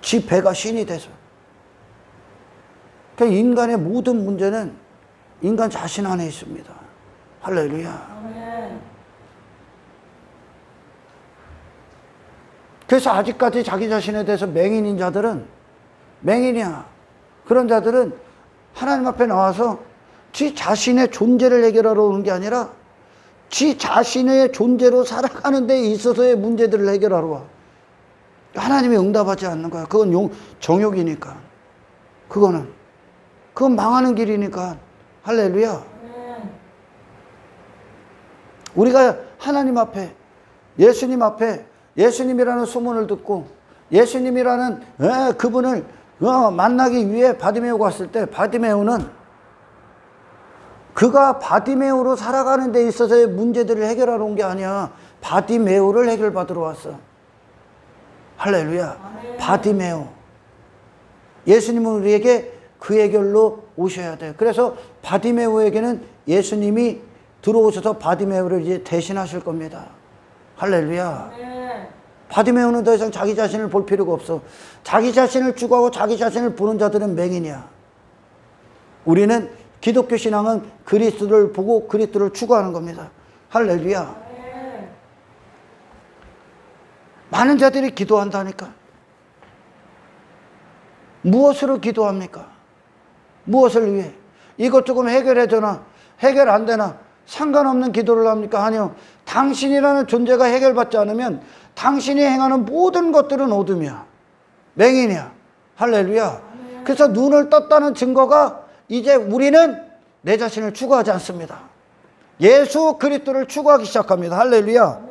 지 배가 신이 돼서. 그러니까 인간의 모든 문제는 인간 자신 안에 있습니다. 할렐루야. 그래서 아직까지 자기 자신에 대해서 맹인인 자들은, 맹인이야, 그런 자들은 하나님 앞에 나와서 지 자신의 존재를 해결하러 오는 게 아니라 지 자신의 존재로 살아가는 데 있어서의 문제들을 해결하러 와. 하나님이 응답하지 않는 거야. 그건 정욕이니까. 그건 망하는 길이니까. 할렐루야. 우리가 하나님 앞에, 예수님 앞에, 예수님이라는 소문을 듣고 예수님이라는 그분을 만나기 위해 바디메오가 왔을 때 바디메오는 그가 바디메오로 살아가는 데 있어서의 문제들을 해결하러 온 게 아니야. 바디메오를 해결받으러 왔어. 할렐루야. 바디메오. 예수님은 우리에게 그 해결로 오셔야 돼. 그래서 바디메오에게는 예수님이 들어오셔서 바디메오를 이제 대신하실 겁니다. 할렐루야. 바디메오는 더 이상 자기 자신을 볼 필요가 없어. 자기 자신을 추구하고 자기 자신을 보는 자들은 맹인이야. 우리는 기독교 신앙은 그리스도를 보고 그리스도를 추구하는 겁니다. 할렐루야. 많은 자들이 기도한다니까. 무엇으로 기도합니까? 무엇을 위해? 이것 조금 해결해줘나 해결 안 되나 상관없는 기도를 합니까? 아니요. 당신이라는 존재가 해결받지 않으면 당신이 행하는 모든 것들은 어둠이야. 맹인이야. 할렐루야. 그래서 눈을 떴다는 증거가 이제 우리는 내 자신을 추구하지 않습니다. 예수 그리스도를 추구하기 시작합니다. 할렐루야.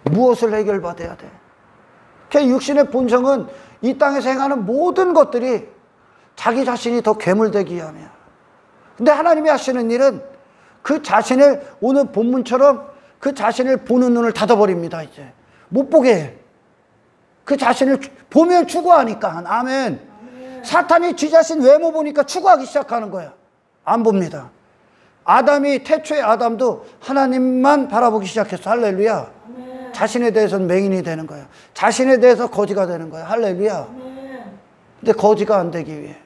무엇을 해결받아야 돼? 그 육신의 본성은 이 땅에서 행하는 모든 것들이 자기 자신이 더 괴물되기 위함이야. 근데 하나님이 하시는 일은 그 자신을 오늘 본문처럼 그 자신을 보는 눈을 닫아버립니다. 이제 못 보게 해. 그 자신을 보면 추구하니까. 아멘. 사탄이 지 자신 외모 보니까 추구하기 시작하는 거야. 안 봅니다. 아담이 태초의 아담도 하나님만 바라보기 시작했어. 할렐루야. 자신에 대해서는 맹인이 되는 거야. 자신에 대해서 거지가 되는 거야. 할렐루야. 근데 거지가 안 되기 위해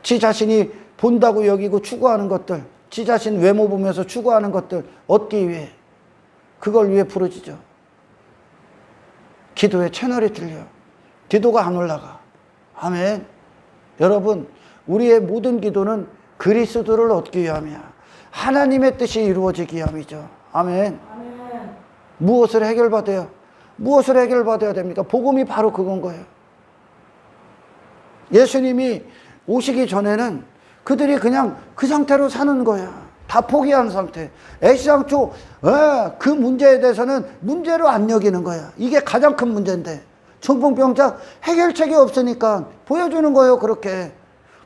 지 자신이 본다고 여기고 추구하는 것들, 지 자신 외모 보면서 추구하는 것들 얻기 위해 그걸 위해 부르짖어. 기도의 채널이 들려. 기도가 안 올라가. 아멘. 여러분, 우리의 모든 기도는 그리스도를 얻기 위함이야. 하나님의 뜻이 이루어지기 위함이죠. 아멘. 무엇을 해결받아야? 무엇을 해결받아야 됩니까? 복음이 바로 그건 거예요. 예수님이 오시기 전에는 그들이 그냥 그 상태로 사는 거야. 다 포기한 상태. 애시당초 그 문제에 대해서는 문제로 안 여기는 거야. 이게 가장 큰 문제인데 중풍병자 해결책이 없으니까 보여주는 거예요. 그렇게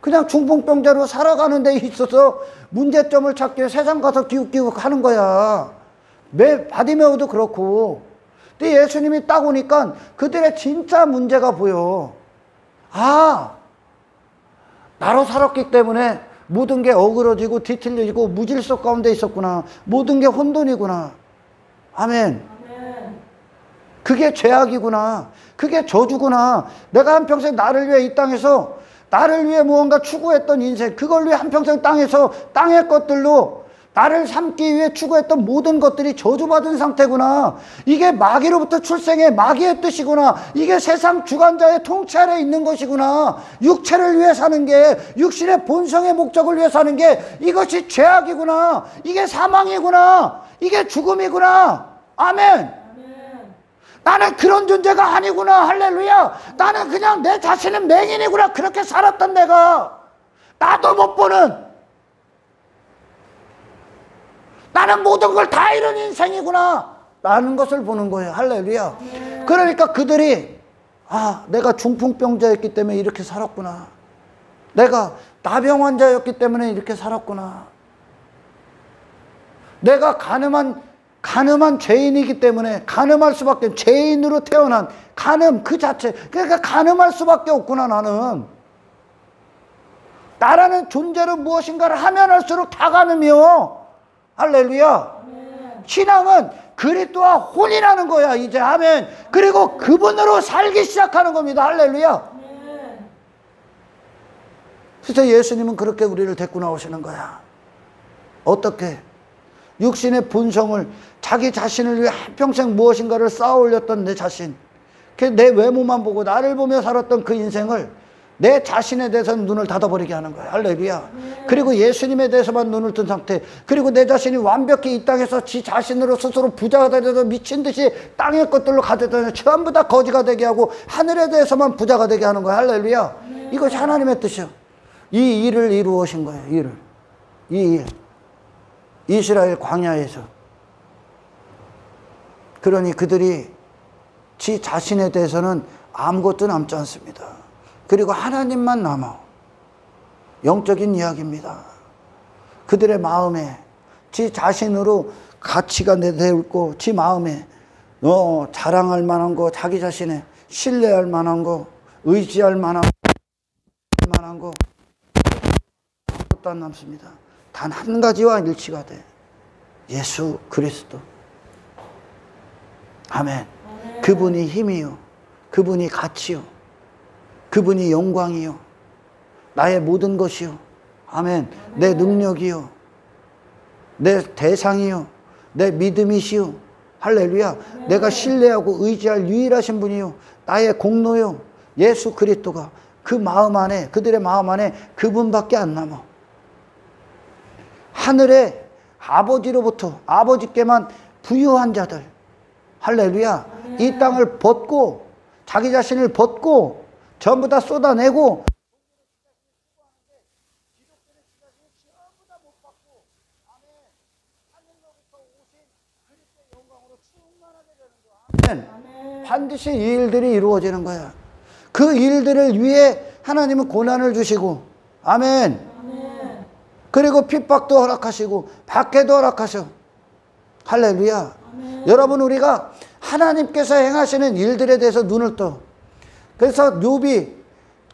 그냥 중풍병자로 살아가는 데 있어서 문제점을 찾기 위해 세상 가서 기웃기웃 하는 거야. 바디메오도 그렇고. 근데 예수님이 딱 오니까 그들의 진짜 문제가 보여. 아, 나로 살았기 때문에 모든 게 어그러지고 뒤틀리고 무질서 가운데 있었구나. 모든 게 혼돈이구나. 아멘. 그게 죄악이구나. 그게 저주구나. 내가 한평생 나를 위해 이 땅에서 나를 위해 무언가 추구했던 인생, 그걸 위해 한평생 땅에서 땅의 것들로 나를 삼기 위해 추구했던 모든 것들이 저주받은 상태구나. 이게 마귀로부터 출생해 마귀의 뜻이구나. 이게 세상 주관자의 통치 아래 있는 것이구나. 육체를 위해 사는 게, 육신의 본성의 목적을 위해 사는 게 이것이 죄악이구나. 이게 사망이구나. 이게 죽음이구나. 아멘. 나는 그런 존재가 아니구나. 할렐루야. 나는 그냥 내 자신은 맹인이구나. 그렇게 살았던 내가 나도 못 보는, 나는 모든 걸 다 잃은 인생이구나 라는 것을 보는 거예요. 할렐루야. 그러니까 그들이 내가 중풍병자였기 때문에 이렇게 살았구나. 내가 나병 환자였기 때문에 이렇게 살았구나. 내가 가늠한 죄인이기 때문에 가늠할 수밖에, 죄인으로 태어난 가늠 그 자체, 그러니까 가늠할 수밖에 없구나. 나라는 존재로 무엇인가를 하면 할수록 다 가늠이요. 할렐루야. 신앙은 그리스도와 혼인하는 거야 이제. 아멘. 그리고 그분으로 살기 시작하는 겁니다. 할렐루야. 그래서 예수님은 그렇게 우리를 데리고 나오시는 거야. 어떻게? 육신의 본성을, 자기 자신을 위해 한평생 무엇인가를 쌓아 올렸던 내 자신, 내 외모만 보고 나를 보며 살았던 그 인생을 내 자신에 대해서는 눈을 닫아버리게 하는 거야. 할렐루야. 그리고 예수님에 대해서만 눈을 뜬 상태, 그리고 내 자신이 완벽히 이 땅에서 지 자신으로 스스로 부자가 되려서 미친 듯이 땅의 것들로 가져다니 전부 다 거지가 되게 하고 하늘에 대해서만 부자가 되게 하는 거야. 할렐루야. 이것이 하나님의 뜻이야. 이 일을 이루어신 거예요. 이 일. 이스라엘 광야에서. 그러니 그들이 지 자신에 대해서는 아무것도 남지 않습니다. 그리고 하나님만 남아. 영적인 이야기입니다. 그들의 마음에 지 자신으로 가치가 내세우고 지 마음에 자랑할 만한 거, 자기 자신에 신뢰할 만한 거, 의지할 만한 거 아무것도 안 남습니다. 단 한 가지와 일치가 돼. 예수 그리스도. 아멘. 그분이 힘이요, 그분이 가치요, 그분이 영광이요, 나의 모든 것이요. 아멘. 내 능력이요, 내 대상이요, 내 믿음이시요. 할렐루야. 내가 신뢰하고 의지할 유일하신 분이요, 나의 공로요. 예수 그리스도가 그 마음 안에, 그들의 마음 안에 그분밖에 안 남아. 하늘의 아버지로부터, 아버지께만 부유한 자들, 할렐루야. 이 땅을 벗고, 자기 자신을 벗고 전부 다 쏟아내고 반드시 이 일들이 이루어지는 거야. 그 일들을 위해 하나님은 고난을 주시고, 아멘. 그리고 핍박도 허락하시고 박해도 허락하셔. 할렐루야. 여러분, 우리가 하나님께서 행하시는 일들에 대해서 눈을 떠. 그래서 욥이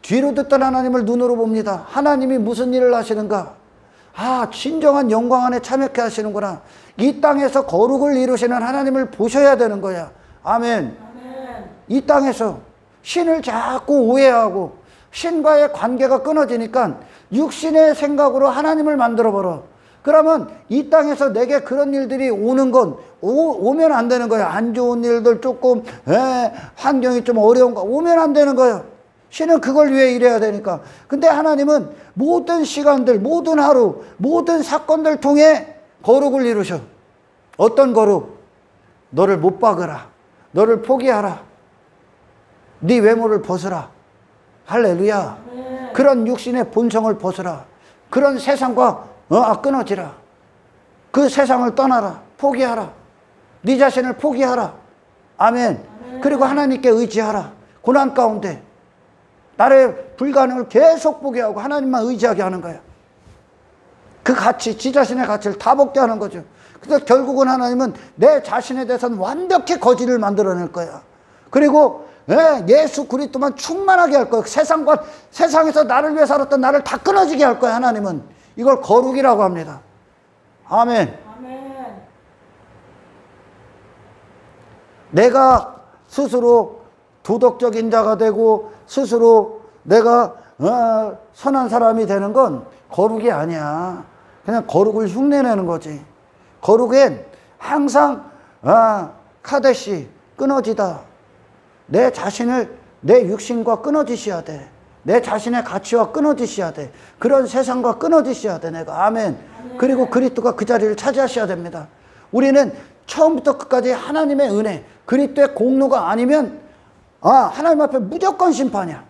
뒤로 듣던 하나님을 눈으로 봅니다. 하나님이 무슨 일을 하시는가? 아, 진정한 영광 안에 참여케 하시는구나. 이 땅에서 거룩을 이루시는 하나님을 보셔야 되는 거야. 아멘. 이 땅에서 신을 자꾸 오해하고 신과의 관계가 끊어지니까 육신의 생각으로 하나님을 만들어버려. 그러면 이 땅에서 내게 그런 일들이 오는 건 오면 안 되는 거야. 안 좋은 일들 조금 환경이 좀 어려운 거 오면 안 되는 거야. 신은 그걸 위해 일해야 되니까. 근데 하나님은 모든 시간들, 모든 하루, 모든 사건들 통해 거룩을 이루셔. 어떤 거룩? 너를 못 박으라, 너를 포기하라, 네 외모를 벗으라. 할렐루야. 그런 육신의 본성을 벗으라. 그런 세상과 끊어지라. 그 세상을 떠나라. 포기하라. 네 자신을 포기하라. 아멘. 그리고 하나님께 의지하라. 고난 가운데 나의 불가능을 계속 보게 하고 하나님만 의지하게 하는 거야. 그 가치, 지 자신의 가치를 다 벗게 하는 거죠. 그래서 결국은 하나님은 내 자신에 대해서는 완벽히 거짓을 만들어낼 거야. 그리고 예수 그리스도만 충만하게 할 거야. 세상에서 나를 위해 살았던 나를 다 끊어지게 할 거야. 하나님은 이걸 거룩이라고 합니다. 아멘. 내가 스스로 도덕적인 자가 되고 스스로 내가 선한 사람이 되는 건 거룩이 아니야. 그냥 거룩을 흉내내는 거지. 거룩엔 항상 카데시, 끊어지다. 내 자신을, 내 육신과 끊어지셔야 돼. 내 자신의 가치와 끊어지셔야 돼. 그런 세상과 끊어지셔야 돼, 내가. 아멘. 그리고 그리스도가 그 자리를 차지하셔야 됩니다. 우리는 처음부터 끝까지 하나님의 은혜, 그리스도의 공로가 아니면 하나님 앞에 무조건 심판이야.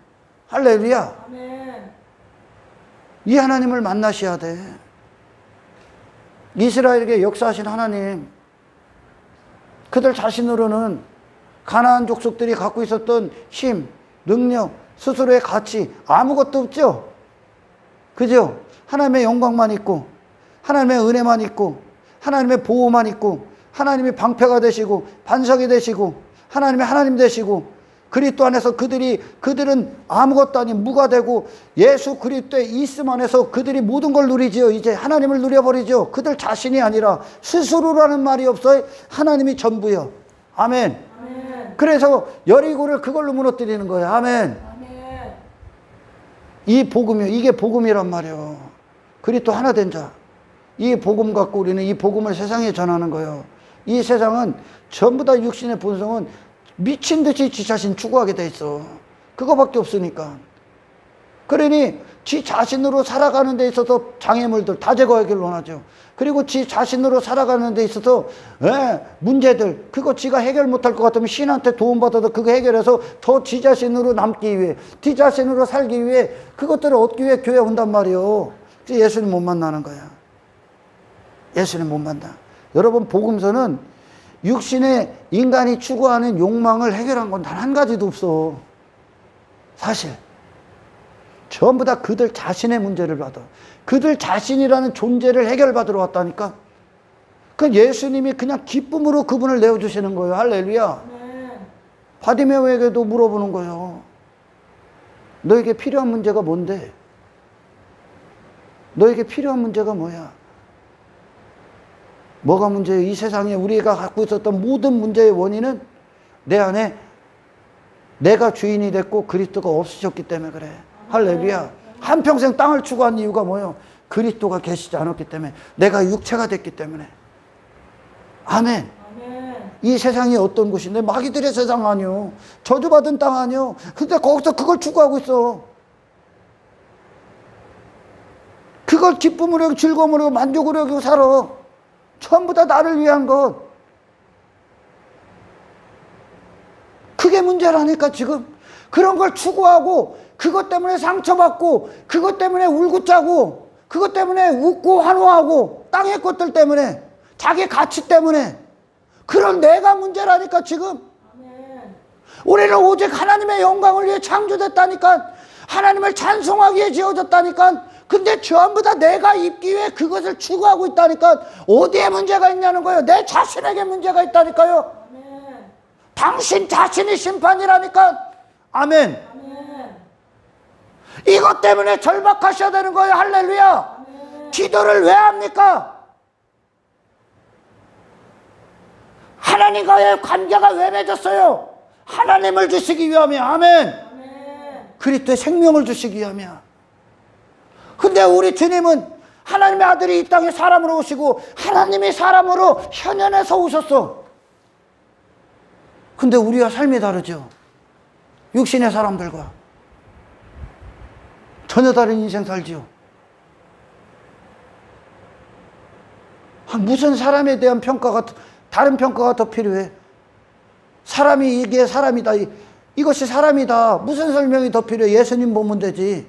할렐루야. 이 하나님을 만나셔야 돼. 이스라엘에게 역사하신 하나님, 그들 자신으로는 가나안 족속들이 갖고 있었던 힘, 능력, 스스로의 가치 아무것도 없죠. 그죠? 하나님의 영광만 있고 하나님의 은혜만 있고 하나님의 보호만 있고 하나님이 방패가 되시고 반석이 되시고 하나님의 하나님 되시고 그리스도 안에서 그들은 아무것도 아닌 무가 되고 예수 그리스도의 있음 안에서 그들이 모든 걸 누리지요. 이제 하나님을 누려버리죠. 그들 자신이 아니라 스스로라는 말이 없어요. 하나님이 전부요. 아멘. 그래서 여리고를 그걸로 무너뜨리는 거예요. 아멘. 이 복음이요. 이게 복음이란 말이에요. 그리스도 하나 된 자. 이 복음 갖고 우리는 이 복음을 세상에 전하는 거예요. 이 세상은 전부 다 육신의 본성은 미친 듯이 지 자신 추구하게 돼 있어. 그거밖에 없으니까. 그러니 지 자신으로 살아가는 데 있어서 장애물들 다 제거하기를 원하죠. 그리고 지 자신으로 살아가는 데 있어서 문제들, 그거 지가 해결 못할 것 같으면 신한테 도움받아서 그거 해결해서 더 지 자신으로 남기 위해, 지 자신으로 살기 위해 그것들을 얻기 위해 교회 온단 말이에요. 예수님 못 만나는 거야. 예수님 못 만나. 여러분, 복음서는 육신의 인간이 추구하는 욕망을 해결한 건 단 한 가지도 없어. 사실 전부 다 그들 자신의 문제를 받아. 그들 자신이라는 존재를 해결받으러 왔다니까. 그 예수님이 그냥 기쁨으로 그분을 내어주시는 거예요. 할렐루야. 바디메오에게도 물어보는 거예요. 너에게 필요한 문제가 뭔데? 너에게 필요한 문제가 뭐야? 뭐가 문제예요? 이 세상에 우리가 갖고 있었던 모든 문제의 원인은 내 안에 내가 주인이 됐고 그리스도가 없으셨기 때문에 그래. 할렐루야. 한평생 땅을 추구한 이유가 뭐예요? 그리스도가 계시지 않았기 때문에. 내가 육체가 됐기 때문에. 아멘. 이 세상이 어떤 곳인데? 마귀들의 세상 아니요. 저주받은 땅 아니요. 근데 거기서 그걸 추구하고 있어. 그걸 기쁨으로 여기고 즐거움으로 여기고 만족으로 여기고 살아. 전부 다 나를 위한 것. 그게 문제라니까 지금. 그런 걸 추구하고 그것 때문에 상처받고 그것 때문에 울고 짜고 그것 때문에 웃고 환호하고 땅의 것들 때문에 자기 가치 때문에 그런 내가 문제라니까 지금. 우리는 오직 하나님의 영광을 위해 창조됐다니까. 하나님을 찬송하기에 지어졌다니까. 근데 전부 다 내가 입기 위해 그것을 추구하고 있다니까. 어디에 문제가 있냐는 거예요. 내 자신에게 문제가 있다니까요. 아멘. 당신 자신이 심판이라니까. 아멘. 아멘. 이것 때문에 절박하셔야 되는 거예요. 할렐루야. 아멘. 기도를 왜 합니까? 하나님과의 관계가 왜 맺었어요? 하나님을 주시기 위함이야. 아멘. 아멘. 그리스도의 생명을 주시기 위함이야. 근데 우리 주님은 하나님의 아들이 이 땅에 사람으로 오시고 하나님이 사람으로 현현에서 오셨어. 근데 우리와 삶이 다르죠. 육신의 사람들과 전혀 다른 인생 살지요. 무슨 사람에 대한 평가가, 다른 평가가 더 필요해? 사람이 이게 사람이다, 이것이 사람이다, 무슨 설명이 더 필요해? 예수님 보면 되지.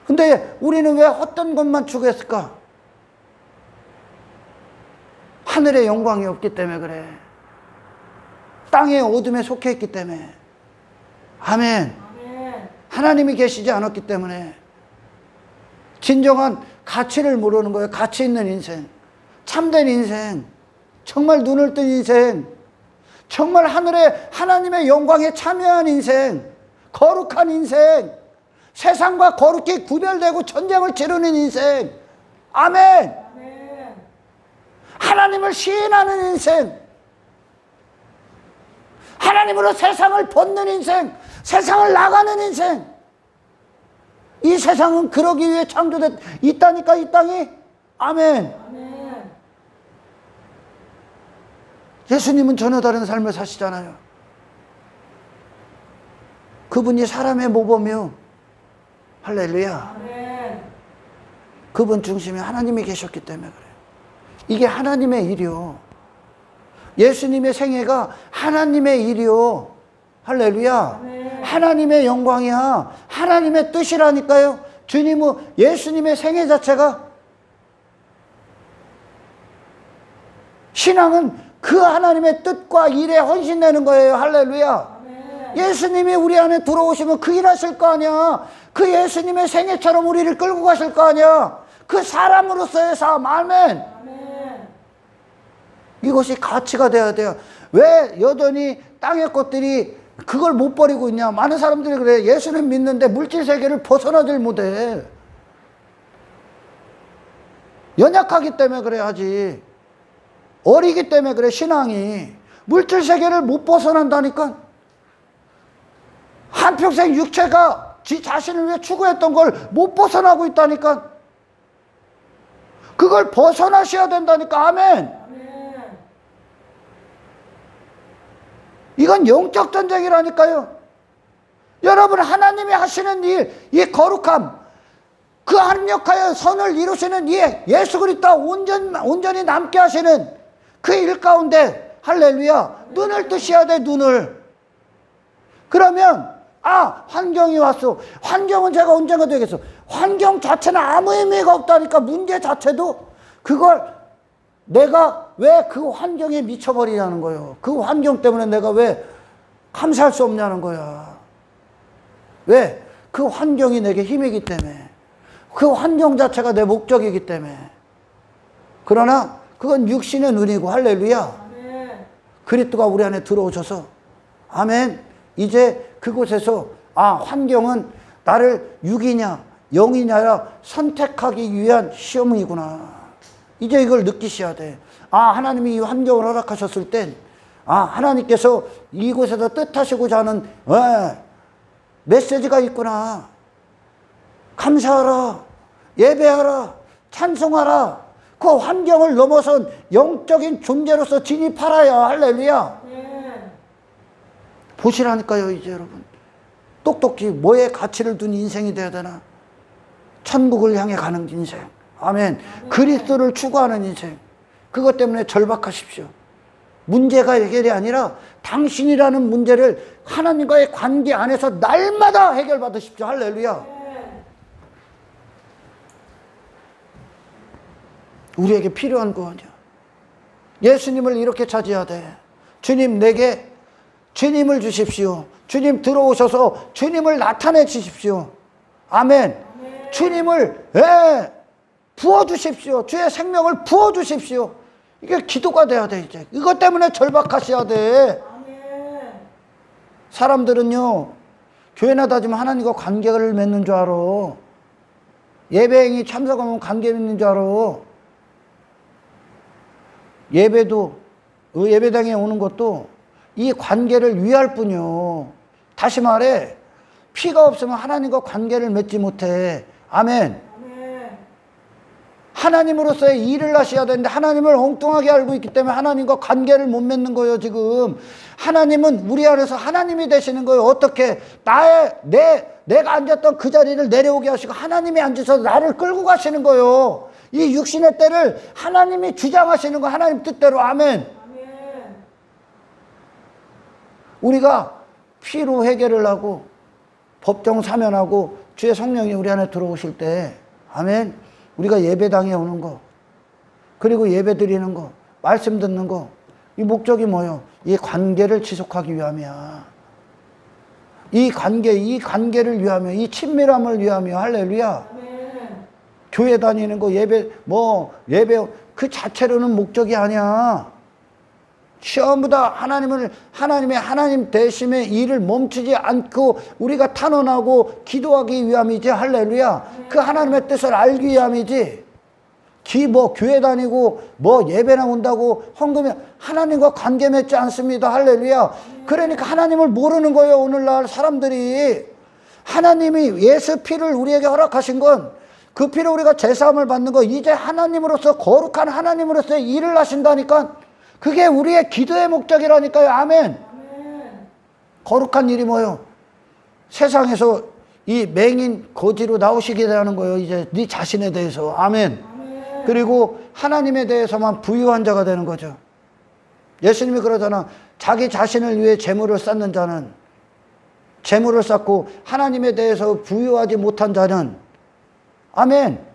근데 우리는 왜 어떤 것만 추구했을까? 하늘의 영광이 없기 때문에 그래. 땅의 어둠에 속해 있기 때문에. 아멘. 아멘. 하나님이 계시지 않았기 때문에. 진정한 가치를 모르는 거예요. 가치 있는 인생, 참된 인생, 정말 눈을 뜬 인생, 정말 하나님의 영광에 참여한 인생, 거룩한 인생, 세상과 거룩히 구별되고 전쟁을 치르는 인생. 아멘. 아멘. 하나님을 시인하는 인생, 하나님으로 세상을 벗는 인생, 세상을 나가는 인생. 이 세상은 그러기 위해 있다니까, 이 땅이. 아멘. 아멘. 예수님은 전혀 다른 삶을 사시잖아요. 그분이 사람의 모범이요. 할렐루야. 아멘. 그분 중심에 하나님이 계셨기 때문에 그래요. 이게 하나님의 일이요. 예수님의 생애가 하나님의 일이요. 할렐루야. 아멘. 하나님의 영광이야. 하나님의 뜻이라니까요. 예수님의 생애 자체가, 신앙은 그 하나님의 뜻과 일에 헌신되는 거예요. 할렐루야. 아멘. 예수님이 우리 안에 들어오시면 그 일 하실 거 아니야. 그 예수님의 생애처럼 우리를 끌고 가실 거 아니야. 그 사람으로서의 삶. 아멘. 아멘. 이것이 가치가 돼야 돼요. 왜 여전히 땅의 것들이 그걸 못 버리고 있냐. 많은 사람들이 그래. 예수는 믿는데 물질 세계를 벗어나질 못해. 연약하기 때문에 그래야지. 어리기 때문에 그래. 신앙이 물질 세계를 못 벗어난다니까. 한평생 육체가 지 자신을 위해 추구했던 걸 못 벗어나고 있다니까. 그걸 벗어나셔야 된다니까. 아멘. 이건 영적 전쟁이라니까요. 여러분, 하나님이 하시는 일, 이 거룩함, 그 합력하여 선을 이루시는 이 예수 그리스도 온전히 남게 하시는 그 일 가운데, 할렐루야, 눈을 뜨셔야 돼. 눈을. 그러면 환경이 왔어. 환경은 제가 언젠가 되겠어. 환경 자체는 아무 의미가 없다니까. 문제 자체도 그걸 내가 왜 그 환경에 미쳐버리냐는 거예요. 그 환경 때문에 내가 왜 감사할 수 없냐는 거야. 왜? 그 환경이 내게 힘이기 때문에. 그 환경 자체가 내 목적이기 때문에. 그러나 그건 육신의 눈이고, 할렐루야. 아멘. 그리스도가 우리 안에 들어오셔서, 아멘. 이제 그곳에서 환경은 나를 육이냐 영이냐라 선택하기 위한 시험이구나. 이제 이걸 느끼셔야 돼. 하나님이 이 환경을 허락하셨을 땐 하나님께서 이곳에서 뜻하시고자 하는 메시지가 있구나. 감사하라, 예배하라, 찬송하라. 그 환경을 넘어선 영적인 존재로서 진입하라야. 할렐루야. 네. 보시라니까요. 이제 여러분 똑똑히 뭐에 가치를 둔 인생이 되어야 되나? 천국을 향해 가는 인생. 아멘. 그리스도를 추구하는 인생. 그것 때문에 절박하십시오. 문제가 해결이 아니라 당신이라는 문제를 하나님과의 관계 안에서 날마다 해결받으십시오. 할렐루야. 우리에게 필요한 거냐? 예수님을 이렇게 찾아야 돼. 주님, 내게 주님을 주십시오. 주님 들어오셔서 주님을 나타내 주십시오. 아멘. 주님을 부어주십시오. 주의 생명을 부어주십시오. 이게 기도가 돼야 돼. 이제 이것 때문에 절박하셔야 돼. 사람들은요, 교회나 다니면 하나님과 관계를 맺는 줄 알아. 예배행위 참석하면 관계 맺는 줄 알아. 예배도, 예배당에 오는 것도 이 관계를 위할 뿐이요. 다시 말해, 피가 없으면 하나님과 관계를 맺지 못해. 아멘. 하나님으로서의 일을 하셔야 되는데 하나님을 엉뚱하게 알고 있기 때문에 하나님과 관계를 못 맺는 거예요. 지금 하나님은 우리 안에서 하나님이 되시는 거예요. 어떻게? 내가 앉았던 그 자리를 내려오게 하시고 하나님이 앉으셔서 나를 끌고 가시는 거예요. 이 육신의 때를 하나님이 주장하시는 거, 하나님 뜻대로. 아멘. 우리가 피로 해결을 하고 법정 사면하고 주의 성령이 우리 안에 들어오실 때, 아멘, 우리가 예배당에 오는 거, 그리고 예배 드리는 거, 말씀 듣는 거, 이 목적이 뭐예요? 이 관계를 지속하기 위함이야. 이 관계를 위하며, 이 친밀함을 위하며. 할렐루야. 교회 다니는 거, 예배 그 자체로는 목적이 아니야. 전부 다 하나님 대심의 일을 멈추지 않고 우리가 탄원하고 기도하기 위함이지. 할렐루야. 그 하나님의 뜻을 알기 위함이지. 교회 다니고 예배나 온다고 헌금이 하나님과 관계 맺지 않습니다. 할렐루야. 그러니까 하나님을 모르는 거예요. 오늘날 사람들이. 하나님이 예수 피를 우리에게 허락하신 건, 그 피로 우리가 제사함을 받는 거, 이제 하나님으로서 거룩한 하나님으로서의 일을 하신다니까. 그게 우리의 기도의 목적이라니까요. 아멘. 거룩한 일이 뭐예요? 세상에서 이 맹인 거지로 나오시게 되는 거예요. 이제 네 자신에 대해서. 아멘. 그리고 하나님에 대해서만 부유한 자가 되는 거죠. 예수님이 그러잖아. 자기 자신을 위해 재물을 쌓는 자는, 재물을 쌓고 하나님에 대해서 부유하지 못한 자는, 아멘,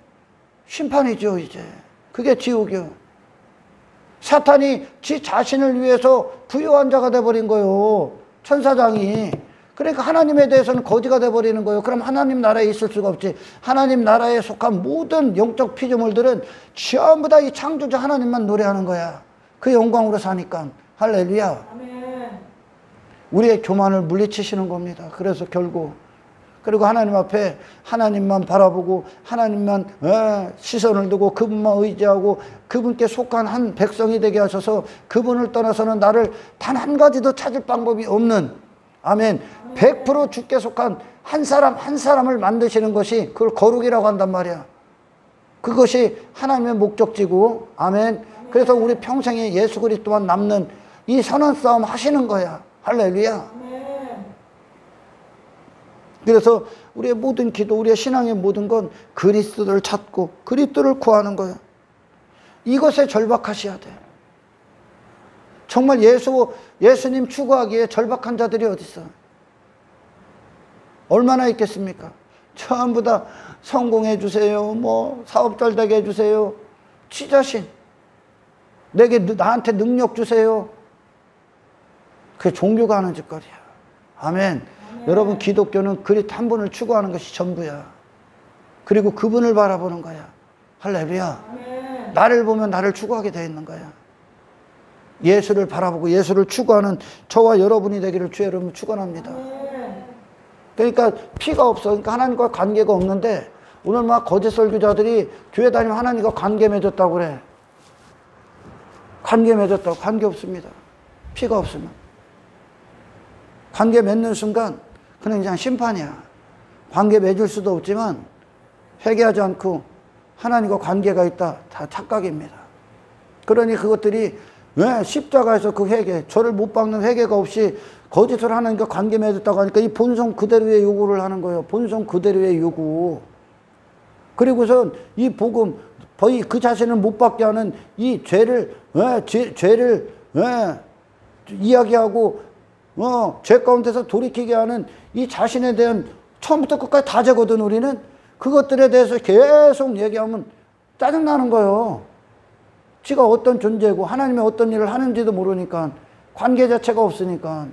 심판이죠. 이제 그게 지옥이요. 사탄이 지 자신을 위해서 부유한 자가 돼버린 거예요. 천사장이. 그러니까 하나님에 대해서는 거지가 돼버리는 거예요. 그럼 하나님 나라에 있을 수가 없지. 하나님 나라에 속한 모든 영적 피조물들은 전부 다 이 창조자 하나님만 노래하는 거야. 그 영광으로 사니까. 할렐루야. 아멘. 우리의 교만을 물리치시는 겁니다. 그래서 결국, 그리고 하나님 앞에 하나님만 바라보고 하나님만 시선을 두고 그분만 의지하고 그분께 속한 한 백성이 되게 하셔서 그분을 떠나서는 나를 단 한 가지도 찾을 방법이 없는, 아멘, 100% 주께 속한 한 사람 한 사람을 만드시는 것이, 그걸 거룩이라고 한단 말이야. 그것이 하나님의 목적지고, 아멘. 그래서 우리 평생에 예수 그리스도만 남는 이 선한 싸움 하시는 거야. 할렐루야. 그래서 우리의 모든 기도, 우리의 신앙의 모든 건 그리스도를 찾고 그리스도를 구하는 거예요. 이것에 절박하셔야 돼. 정말 예수님 추구하기에 절박한 자들이 어디 있어? 얼마나 있겠습니까? 전부 다 성공해 주세요. 사업 잘 되게 해 주세요. 지 자신. 나한테 능력 주세요. 그게 종교가 하는 짓거리야. 아멘. 여러분, 기독교는 그리스도 한 분을 추구하는 것이 전부야. 그리고 그분을 바라보는 거야. 할렐루야. 나를 보면 나를 추구하게 되어 있는 거야. 예수를 바라보고 예수를 추구하는 저와 여러분이 되기를 주의 이름으로 축원합니다. 그러니까 피가 없어. 그러니까 하나님과 관계가 없는데, 오늘 막 거짓 설교자들이 교회 다니면 하나님과 관계 맺었다고 그래. 관계 맺었다고. 관계 없습니다. 피가 없으면. 관계 맺는 순간 그냥 심판이야. 관계 맺을 수도 없지만 회개하지 않고 하나님과 관계가 있다. 다 착각입니다. 그러니 그것들이 왜 십자가에서 그 회개, 저를 못 박는 회개가 없이 거짓을 하나님과 관계 맺었다고 하니까 이 본성 그대로의 요구를 하는 거예요. 본성 그대로의 요구. 그리고선 이 복음, 그 자신을 못 받게 하는 이 죄를 이야기하고 죄 가운데서 돌이키게 하는 이 자신에 대한 처음부터 끝까지 다 죄거든. 우리는 그것들에 대해서 계속 얘기하면 짜증나는 거예요. 지가 어떤 존재고 하나님의 어떤 일을 하는지도 모르니까, 관계 자체가 없으니까.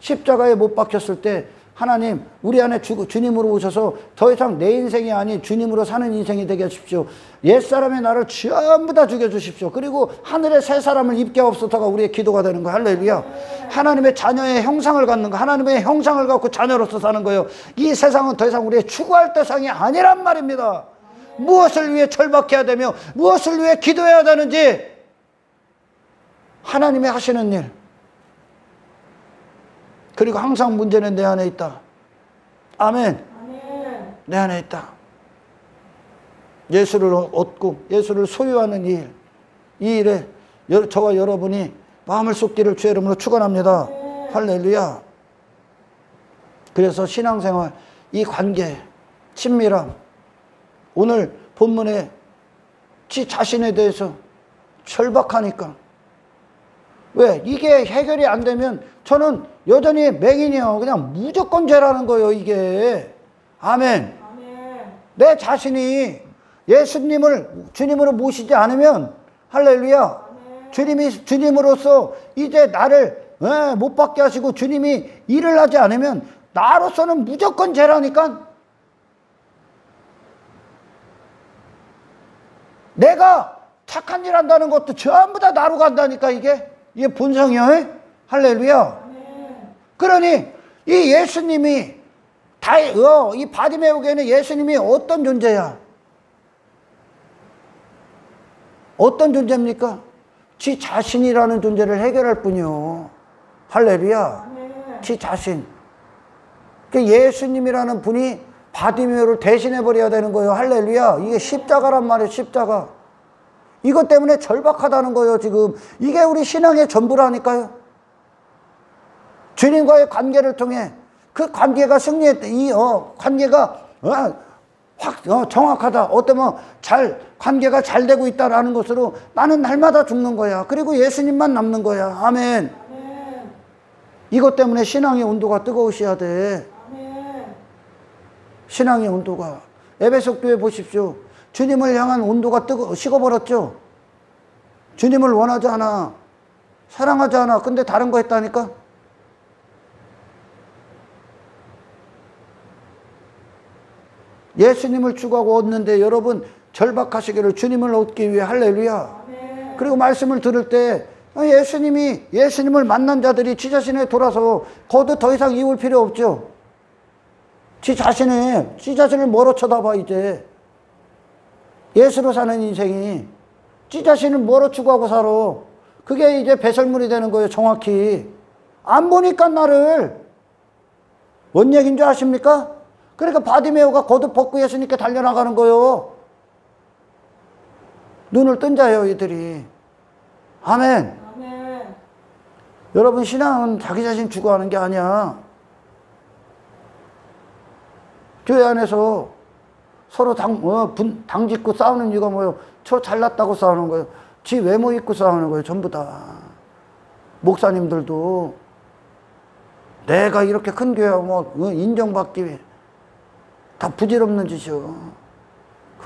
십자가에 못 박혔을 때 하나님, 우리 안에 주님으로 오셔서 더 이상 내 인생이 아닌 주님으로 사는 인생이 되게 하십시오. 옛사람의 나를 전부 다 죽여주십시오. 그리고 하늘에 새 사람을 입게 하옵소서가 우리의 기도가 되는 거예요. 할렐루야. 하나님의 자녀의 형상을 갖는 거, 하나님의 형상을 갖고 자녀로서 사는 거예요. 이 세상은 더 이상 우리의 추구할 대상이 아니란 말입니다. 무엇을 위해 절박해야 되며 무엇을 위해 기도해야 되는지, 하나님이 하시는 일. 그리고 항상 문제는 내 안에 있다. 아멘. 내 안에 있다. 예수를 얻고 예수를 소유하는 일, 이 일에 저와 여러분이 마음을 쏟기를 주의 이름으로 축원합니다. 할렐루야. 그래서 신앙생활, 이 관계, 친밀함, 오늘 본문에 지 자신에 대해서 절박하니까, 왜? 이게 해결이 안 되면 저는 여전히 맹인이요. 그냥 무조건 죄라는 거예요, 이게. 아멘. 내 자신이 예수님을 주님으로 모시지 않으면, 할렐루야. 주님으로서 이제 나를 못 받게 하시고 주님이 일을 하지 않으면 나로서는 무조건 죄라니까. 내가 착한 일 한다는 것도 전부 다 나로 간다니까, 이게 본성이요. 할렐루야. 그러니 이 예수님이 이 바디메오에는 예수님이 어떤 존재야? 어떤 존재입니까? 지 자신이라는 존재를 해결할 뿐이요. 할렐루야. 지 자신. 예수님이라는 분이 바디메오를 대신해 버려야 되는 거예요. 할렐루야. 이게 십자가란 말이에요. 십자가. 이것 때문에 절박하다는 거예요. 지금 이게 우리 신앙의 전부라니까요. 주님과의 관계를 통해 그 관계가 승리했다. 이 관계가 정확하다. 어쩌면 관계가 잘 되고 있다라는 것으로 나는 날마다 죽는 거야. 그리고 예수님만 남는 거야. 아멘. 이것 때문에 신앙의 온도가 뜨거우셔야 돼. 신앙의 온도가. 에베소 교회 보십시오. 주님을 향한 온도가 식어버렸죠. 주님을 원하지 않아. 사랑하지 않아. 근데 다른 거 했다니까. 예수님을 추구하고 얻는데 여러분 절박하시기를, 주님을 얻기 위해. 할렐루야. 그리고 말씀을 들을 때 예수님을 만난 자들이 지 자신에 돌아서 거듭 더 이상 이을 필요 없죠. 지 자신을 뭐로 쳐다봐. 이제 예수로 사는 인생이 지 자신을 뭐로 추구하고 살아. 그게 이제 배설물이 되는 거예요. 정확히 안 보니까 나를. 뭔 얘기인 줄 아십니까? 그러니까 바디메오가 겉옷 벗고 예수님께 달려나가는 거예요. 눈을 뜬 자예요, 이들이. 아멘. 여러분, 신앙은 자기 자신 추구하는 게 아니야. 교회 안에서 서로 당짓고 싸우는 이유가 뭐예요? 저 잘났다고 싸우는 거예요. 지 외모 입고 싸우는 거예요. 전부 다. 목사님들도 내가 이렇게 큰 교회 인정받기 위해 다 부질없는 짓이요.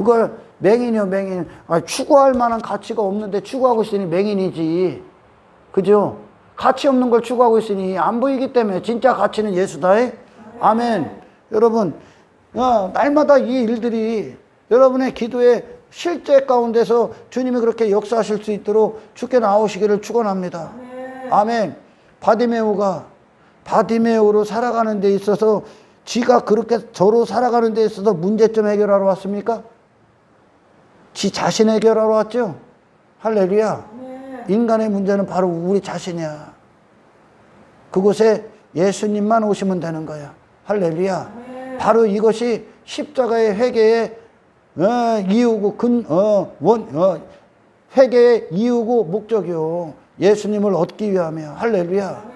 그걸 맹인이요, 맹인. 아, 추구할 만한 가치가 없는데 추구하고 있으니 맹인이지. 그죠? 가치 없는 걸 추구하고 있으니 안 보이기 때문에 진짜 가치는 예수다. 아멘. 여러분, 날마다 이 일들이 여러분의 기도의 실제 가운데서 주님이 그렇게 역사하실 수 있도록 주께 나오시기를 축원합니다. 아멘. 바디메오로 살아가는 데 있어서 지가 그렇게 저로 살아가는 데 있어서 문제점 해결하러 왔습니까? 지 자신 해결하러 왔죠? 할렐루야. 인간의 문제는 바로 우리 자신이야. 그곳에 예수님만 오시면 되는 거야. 할렐루야. 바로 이것이 십자가의 회개의 이유고 회개의 이유고 목적이요. 예수님을 얻기 위함이야. 할렐루야.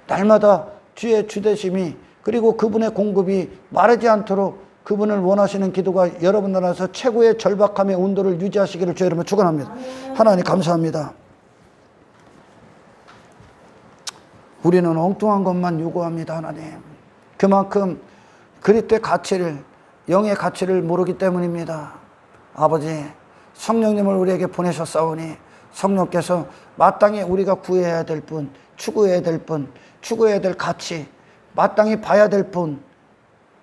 날마다 주의 주되심이 그리고 그분의 공급이 마르지 않도록 그분을 원하시는 기도가 여러분들 안에서 최고의 절박함의 온도를 유지하시기를 주의 이름으로 축원합니다. 하나님 감사합니다. 우리는 엉뚱한 것만 요구합니다. 하나님. 그만큼 그리스도의 가치를, 영의 가치를 모르기 때문입니다. 아버지, 성령님을 우리에게 보내셨사오니 성령께서 마땅히 우리가 구해야 될 분, 추구해야 될 분, 추구해야 될 가치, 마땅히 봐야 될 분,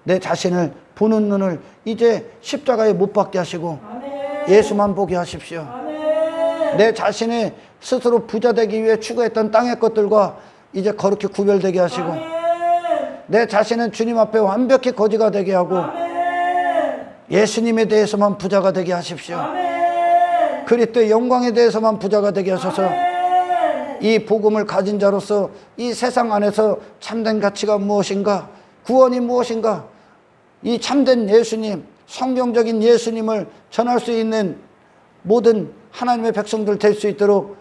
내 자신을 보는 눈을 이제 십자가에 못 박게 하시고 예수만 보게 하십시오. 내 자신이 스스로 부자 되기 위해 추구했던 땅의 것들과 이제 거룩히 구별되게 하시고 내 자신은 주님 앞에 완벽히 거지가 되게 하고 예수님에 대해서만 부자가 되게 하십시오. 그리스도의 영광에 대해서만 부자가 되게 하셔서 이 복음을 가진 자로서 이 세상 안에서 참된 가치가 무엇인가, 구원이 무엇인가, 이 참된 예수님, 성경적인 예수님을 전할 수 있는 모든 하나님의 백성들 될 수 있도록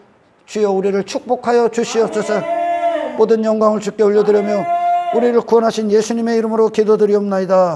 주여 우리를 축복하여 주시옵소서. 모든 영광을 주께 올려드리며 우리를 구원하신 예수님의 이름으로 기도드리옵나이다.